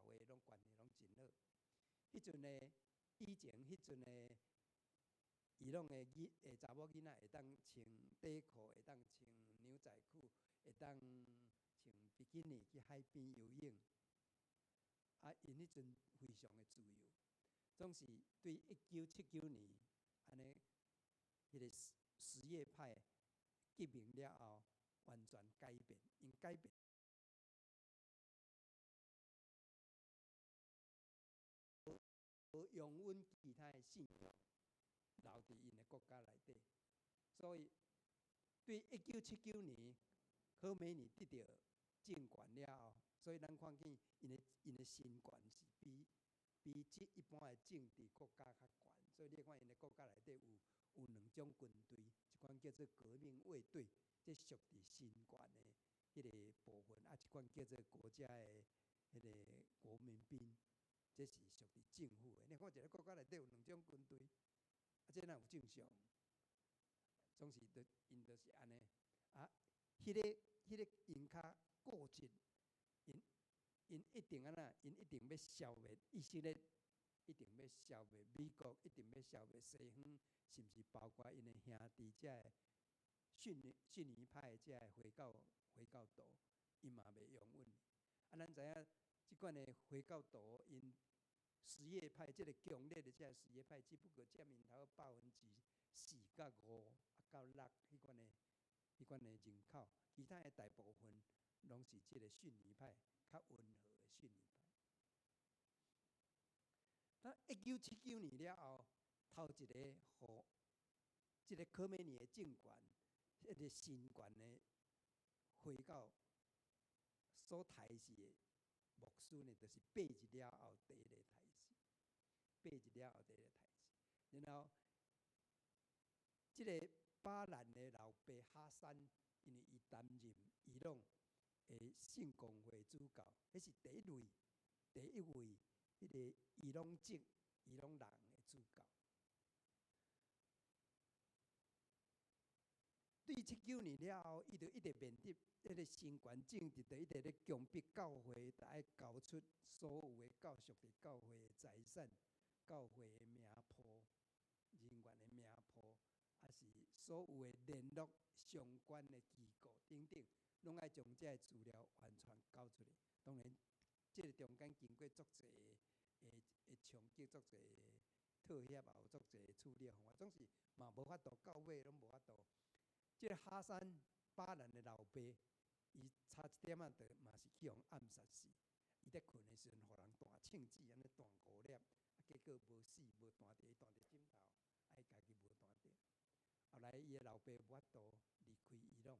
会拢关系拢真好。以前的伊拢的查某囡仔会当穿短裤，会当穿牛仔裤，会当穿比基尼去海边游泳。因迄阵非常的自由，总是对1979年安尼，迄个什叶派革命了后，完全改变，因改变。用阮其他的信仰留伫因的国家内底，所以对1979年科美尼得到政权了后，所以咱看见因的身权是比这一般的政治国家较悬，所以你看因的国家内底有2种军队，一款叫做革命卫队，这属于身权的迄个部分；一款叫做国家的迄个国民兵。这是属于政府的。你看一个国家内底有2种军队，这哪有正常？总是因就是安尼。迄个因较固执，因一定安那，因一定要消灭以色列，一定要消灭美国，一定要消灭西方，甚至包括因的兄弟遮的逊尼派遮的回教徒，因嘛袂容忍。咱知影即款的回教徒因。什叶派这个强烈的这什叶派，只不过占因头4%到5%到6%迄款的人口，其他的大部分拢是这个逊尼派，较温和的逊尼派。1979年了后，头一个互这个科美尼的政权，迄个新权的回教所抬是的牧师呢，就是8日了后第一个抬。然后，这个巴兰的老爸哈山，因为伊担任伊朗的圣公会主教，迄是第一位迄个伊朗人的主教。对79年了后，伊就一直面对迄个新权政治，就一直咧强迫教会，就爱交出所有的教属伫教会的财产。教会的名簿、人员的名簿，还是所有的联络相关的机构等等，拢爱将这资料完全交出来。当然，这个中间经过足侪的冲击，足侪妥协，也有足侪处理方法，总是嘛无法度，到尾拢无法度。这个哈山巴兰的老爸，伊差一点仔就嘛是去互暗杀死。伊在困的时阵，互人弹枪子，安尼弹5粒。结果无死，无弹着，伊弹着枕头，伊家己无弹着。后来伊的老爸无法度离开伊朗，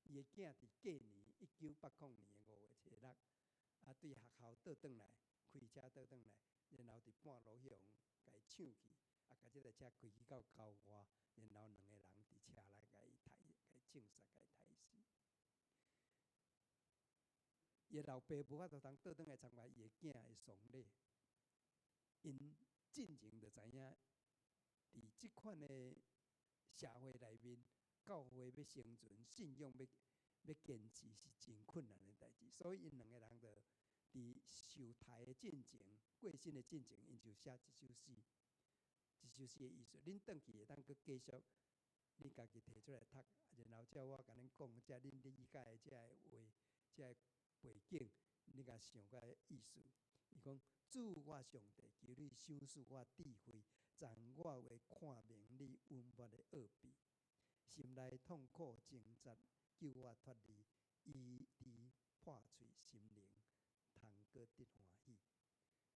伊的囝伫过年1980年的5月7日，对学校倒转来，开车倒转来，然后伫半路向甲伊抢去，甲这台车开去到郊外，然后2个人伫车内甲伊枪杀，甲伊杀死。伊的老爸无法度通倒转来参加伊的囝的丧礼。因进前就知影，伫即款的社会内面，教会要生存，信仰要坚持是真困难的代志。所以因2个人就伫受台的进前、过身的进前，因就写一首诗。一首诗的意思，恁转去会当搁继续，恁家己摕出来读，然后照我甲恁讲，遮恁理解的遮个话，遮个背景，你甲想个意思。伊讲。主我上帝，求你赏赐我智慧，让我会看明你温柔的心内痛苦挣扎，救我脱离，医治破碎心灵，通过得欢喜。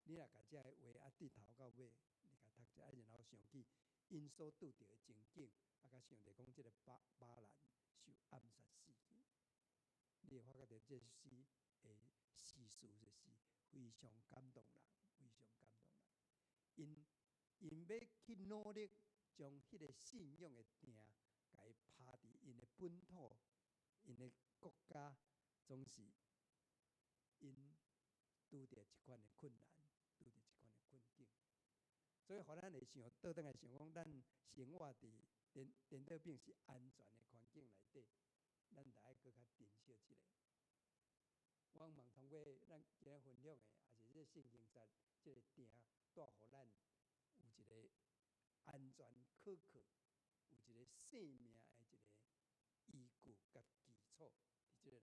你若甲遮个话直头到尾，你甲读者，然后想起因所拄着的情景，甲想着讲即个巴兰受暗杀死去，你会发觉到这诗的叙事就是非常感动人，非常感动人。因要去努力将迄个信仰的定，甲伊拍伫因的本土、因的国家，总是因拄着一款的困难，拄着一款的困境。所以，互咱会想倒转来想讲，咱生活伫颠倒病是安全的环境内底，咱着爱搁较珍惜即个。我望通过咱今日分享的，也是这圣经节即个定，带互咱有一个安全可靠，有一个性命的一个依据甲基础伫即个内面。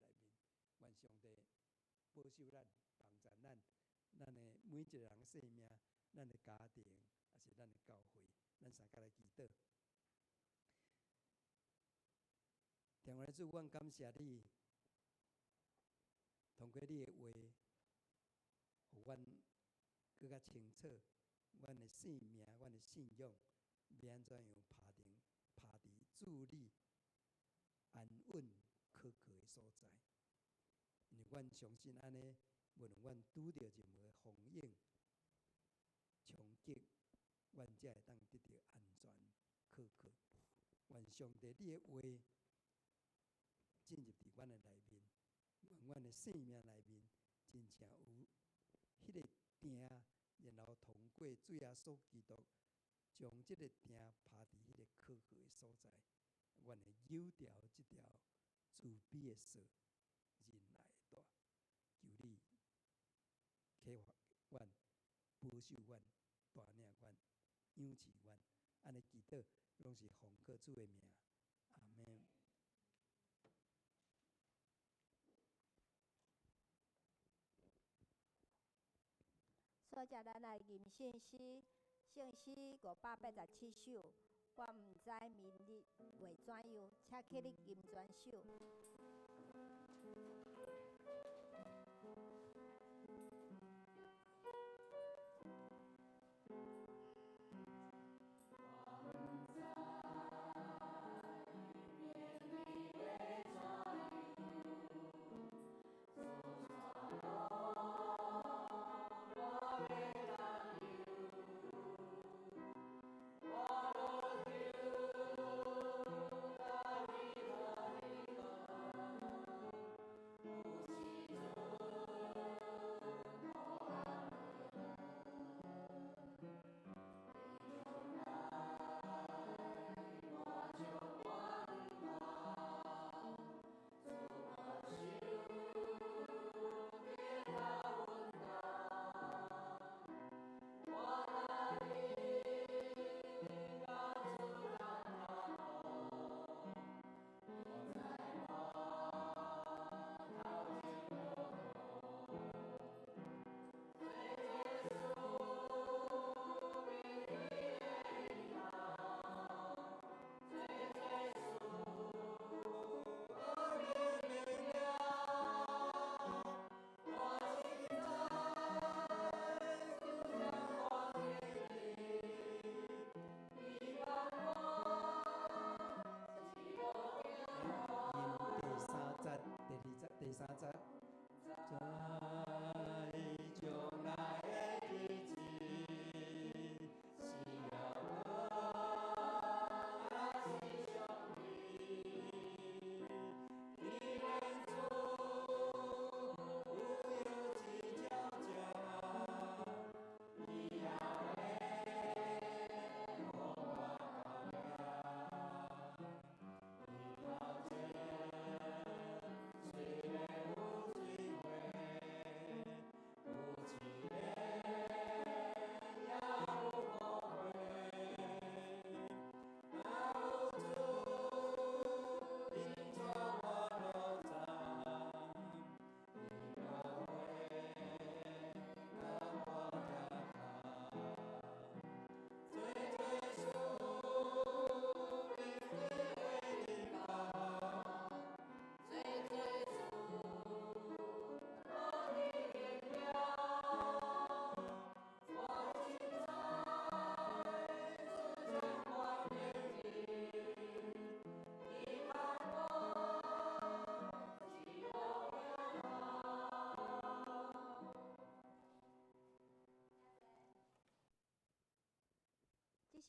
愿上帝保守咱、帮助咱的每一个人性命，咱的家庭，也是咱的教会。咱三甲来祈祷。天父的主，阮感谢你，通过你的话，互阮更较清楚，阮的性命、阮的信仰，要安怎样拍伫助力、安稳、可靠的所在。因为阮相信安尼，无论阮拄着任何风险、冲击，阮才会当得到安全、可靠。愿上帝你的话进入伫阮的内面，愿阮的生命内面真正有迄个定，然后通过主耶稣基督，将即个定拍伫迄个可靠的所在。阮会扭掉即条自卑的绳，忍耐的带。求你启发阮，保守阮，带领阮，养持阮。安尼祈祷，拢是奉靠主的名。阿门。所以咱来吟圣诗，圣诗587首，我毋知明日会怎样，请起你吟全首。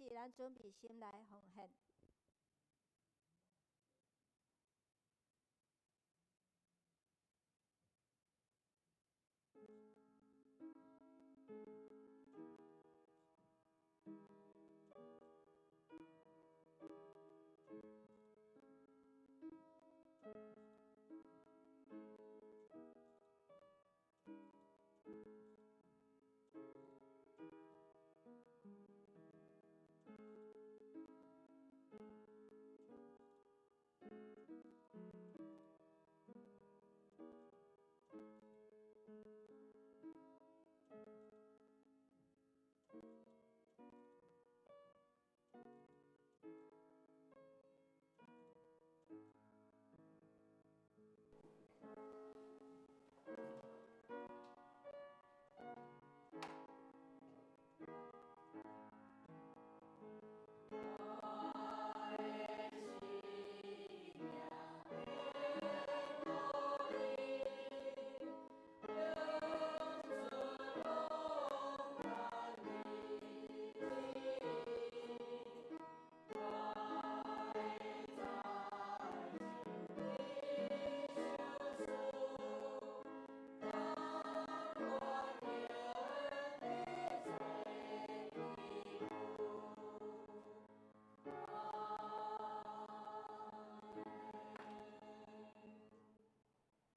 时咱准备心来奉献。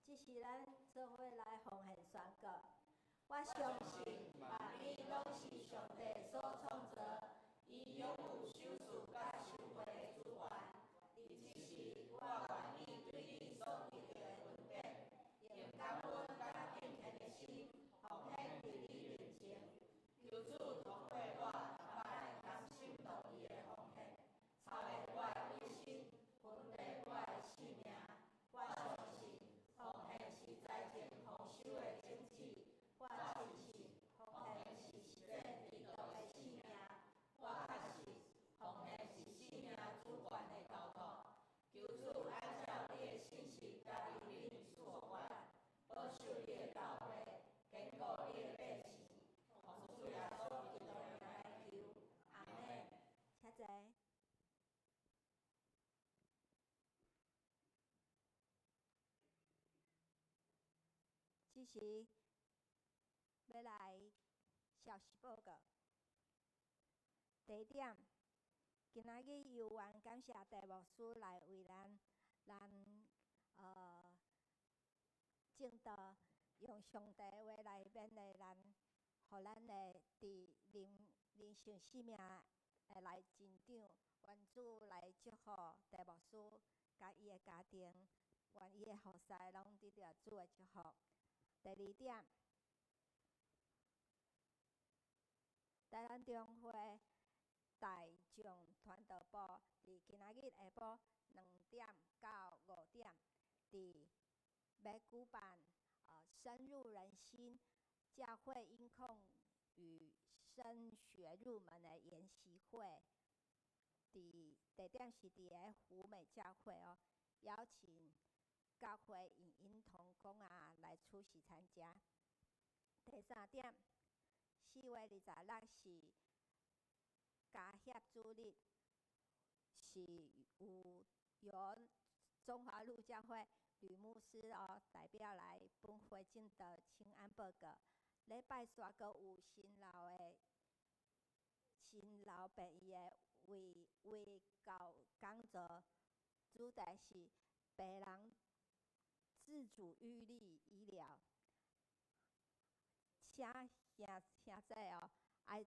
这是咱做伙来奉献宣告。我相信万物拢是上帝所创造，伊永有手术甲收回的主权。伫即时，我愿意对你所为着的恩典，用感恩甲敬虔的心奉献伫你面前。求主通过我逐摆甘心乐意的奉献，操练我的卫生，分类我的性命。我相信奉献是财前丰收的种子。我深信奉献是实践基督的性命。我确信奉献是性命主权的交托。求主按照你的信息甲引领赐福我，保守你的教会，坚固你的百姓。奉主耶稣基督的名来求，阿门。请坐。这是要来消息报告。第一点，今仔日游园感谢题目师来为咱正道用上帝的话来勉励咱，互咱的伫人生生命会来成长。愿主来祝福题目师甲伊的家庭，愿伊的后世拢得到主的祝福。第二点，台南中会大众传道部伫今仔日下晡2点到5点，要举办深入人心教会音控与升学入门的研习会。地点是伫个湖美教会哦，邀请教会因同工来出席参加。第三点，4月26是家协主日，是有由中华路教会吕牧师代表来本会正道请安报告。礼拜三阁有新老病医的卫教讲座，主题是病人自主预立医疗。请兄弟爱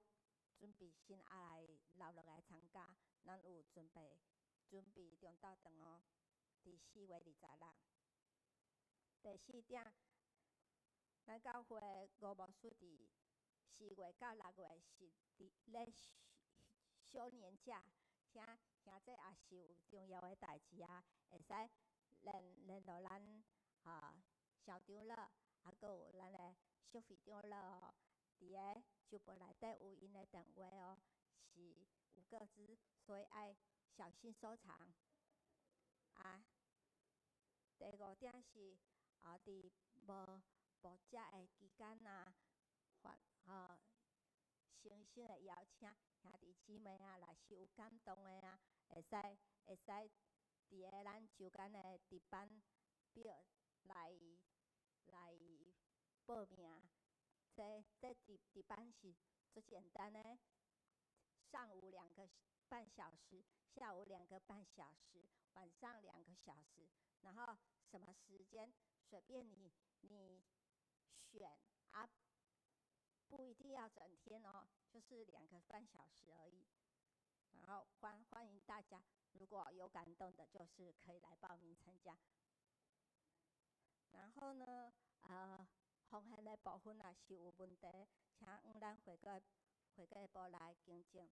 准备心来留落来参加，咱有准备中昼顿哦，伫4月26。第4点，咱教会吴牧师伫4月到6月是咧小年假，请兄弟也是有重要的代志会使联络咱校长了，阁有咱的小会长了伫个手机内底有因的电话是有个资，所以爱小心收藏。第5点是伫无补习的期间诚心的邀请兄弟姊妹啊，若是有感动的啊，会使伫个咱周间的值班表来报名。这值班是最简单的，上午2个半小时，下午2个半小时，晚上2个小时，然后什么时间随便你选啊，不一定要整天哦，就是2个半小时而已。然后欢迎大家，如果有感动的，就是可以来报名参加。然后呢，奉献的部分若是有问题，请往咱会计部来更正。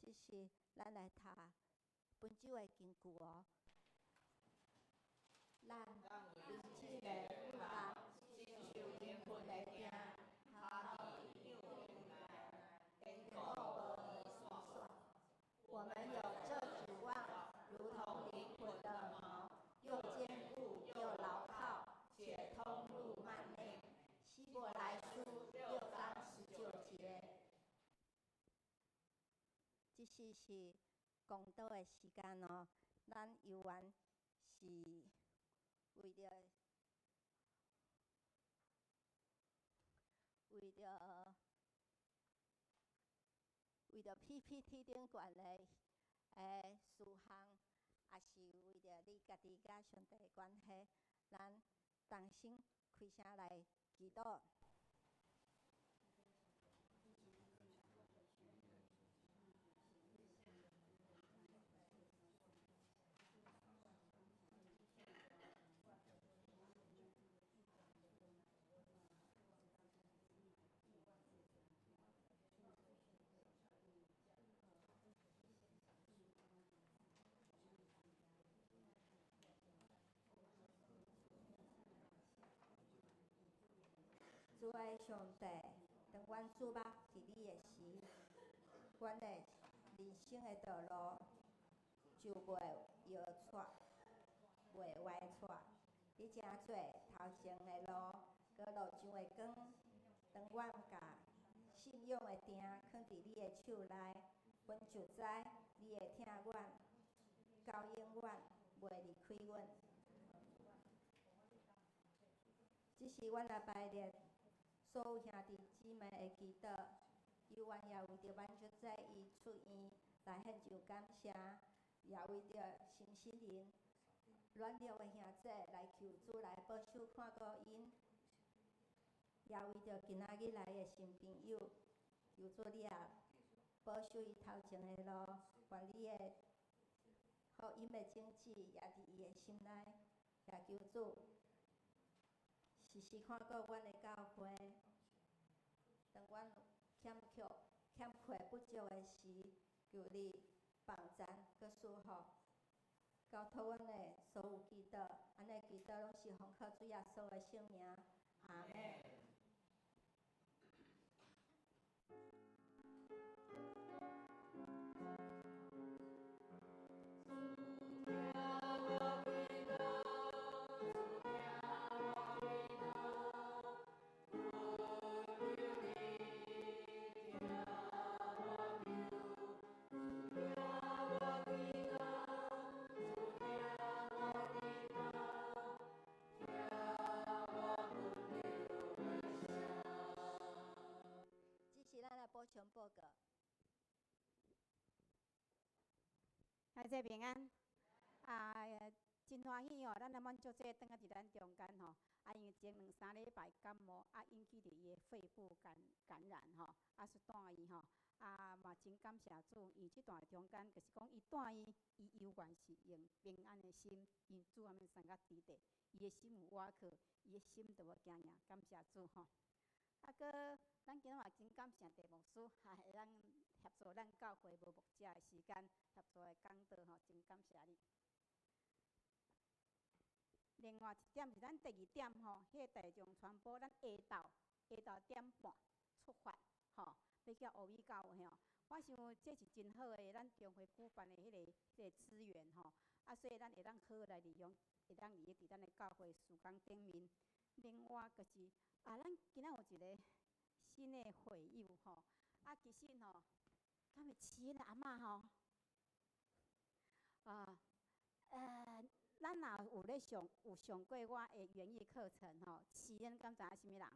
这是咱来读本周的金句哦。咱因这个福人亲受灵魂的病，他的有天后我们有这指望，如同灵魂的锚，又坚固又牢靠，且通入幔内。希伯来书6章19节。这是讲道的时间哦，咱游玩是为着 PPT 顶管的事项，也是为着你家己甲上帝的关系，咱同心开声来祈祷。主的上帝，当阮注目伫你的时，阮的人生的道路就袂摇错，袂歪错。你真做头前的路，过路上的光。当阮甲信仰的钉放伫你的手内，阮就知你会疼阮，到永远袂离开阮。这是阮来拜列所有兄弟姊妹的祈祷，有缘也为着满足在伊出院来献上感谢，也为着新心灵软弱的兄弟来求主来保守看顾因，也为着今仔日来的新朋友，求主你也保守伊头前的路，愿你的福音的种子也伫伊的心内，也求主时时看顾阮的教会。当阮欠缺不足的时，求你帮赞佮赐福，交托阮的所有祈祷，安尼祈祷拢是奉靠主耶稣的圣名，阿门。保全报告，大家平安。真欢喜哦！咱来满足这倒啊伫咱中间吼，因为前2、3礼拜感冒，引起着伊的肺部感染吼，是带伊吼，嘛真感谢主，因这段中间就是讲伊带伊有愿是用平安的心，因主阿免送甲伫地，伊的心有瓦靠，伊的心就无惊惊，感谢主吼。搁咱今仔嘛真感谢地牧师，会咱协助咱教会无牧者的时间，协助的讲道吼，真感谢你。另外一点是咱第2点吼，迄个大众传播，咱下昼1:30出发吼，要去乌米教会吼。我想这是真好的，咱中会举办的迄个资源吼，所以咱会当好来利用，会当伫咱的教会事工顶面。另外就是咱今仔有一个新的会友吼，其实吼，敢是饲恩的阿嬷吼？咱若有咧上过我的园艺课程吼，饲恩敢知影什么人？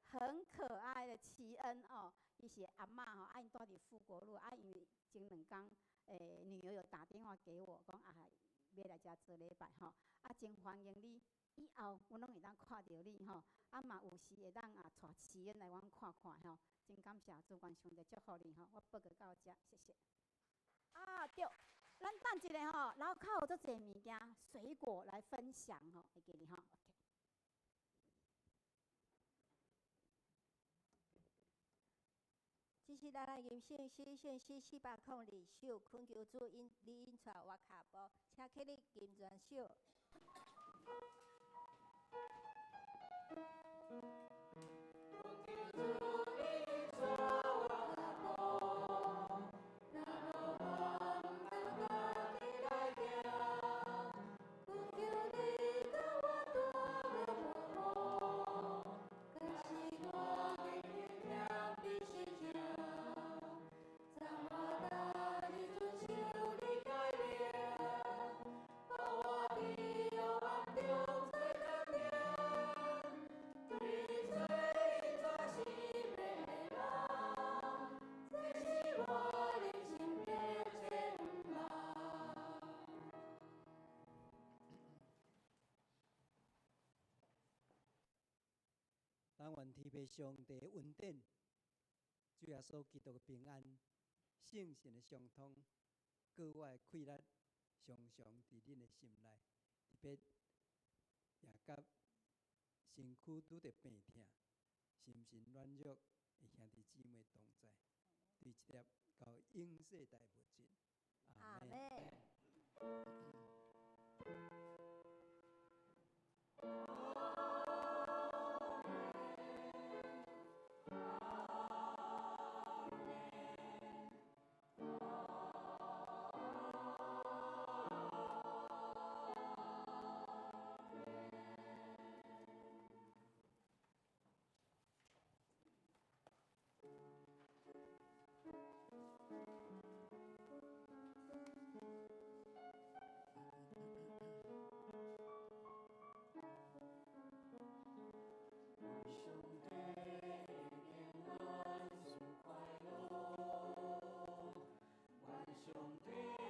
很可爱的齐恩哦，伊是阿嬷吼，因住伫富国路，因为前2天，女儿有打电话给我，讲要来遮做礼拜吼，真欢迎你，以后阮拢会当看到你吼，嘛有时会当带齐恩来阮看看吼，真感谢主愿上帝祝福你吼，我报告到遮，谢谢。对，咱等一下吼，楼骹有足侪物件，水果来分享吼，会记你吼。这是咱的人生诗选诗402首，恳求主你引带我脚步，请起立吟全首。但愿天父上帝的恩典，主耶稣基督的平安，圣神的相通，各我的快乐，常常伫恁的心内，特别也甲身躯拄着病痛、心神软弱的兄弟姊妹同在，对这粒到永世代无尽。阿门。兄弟。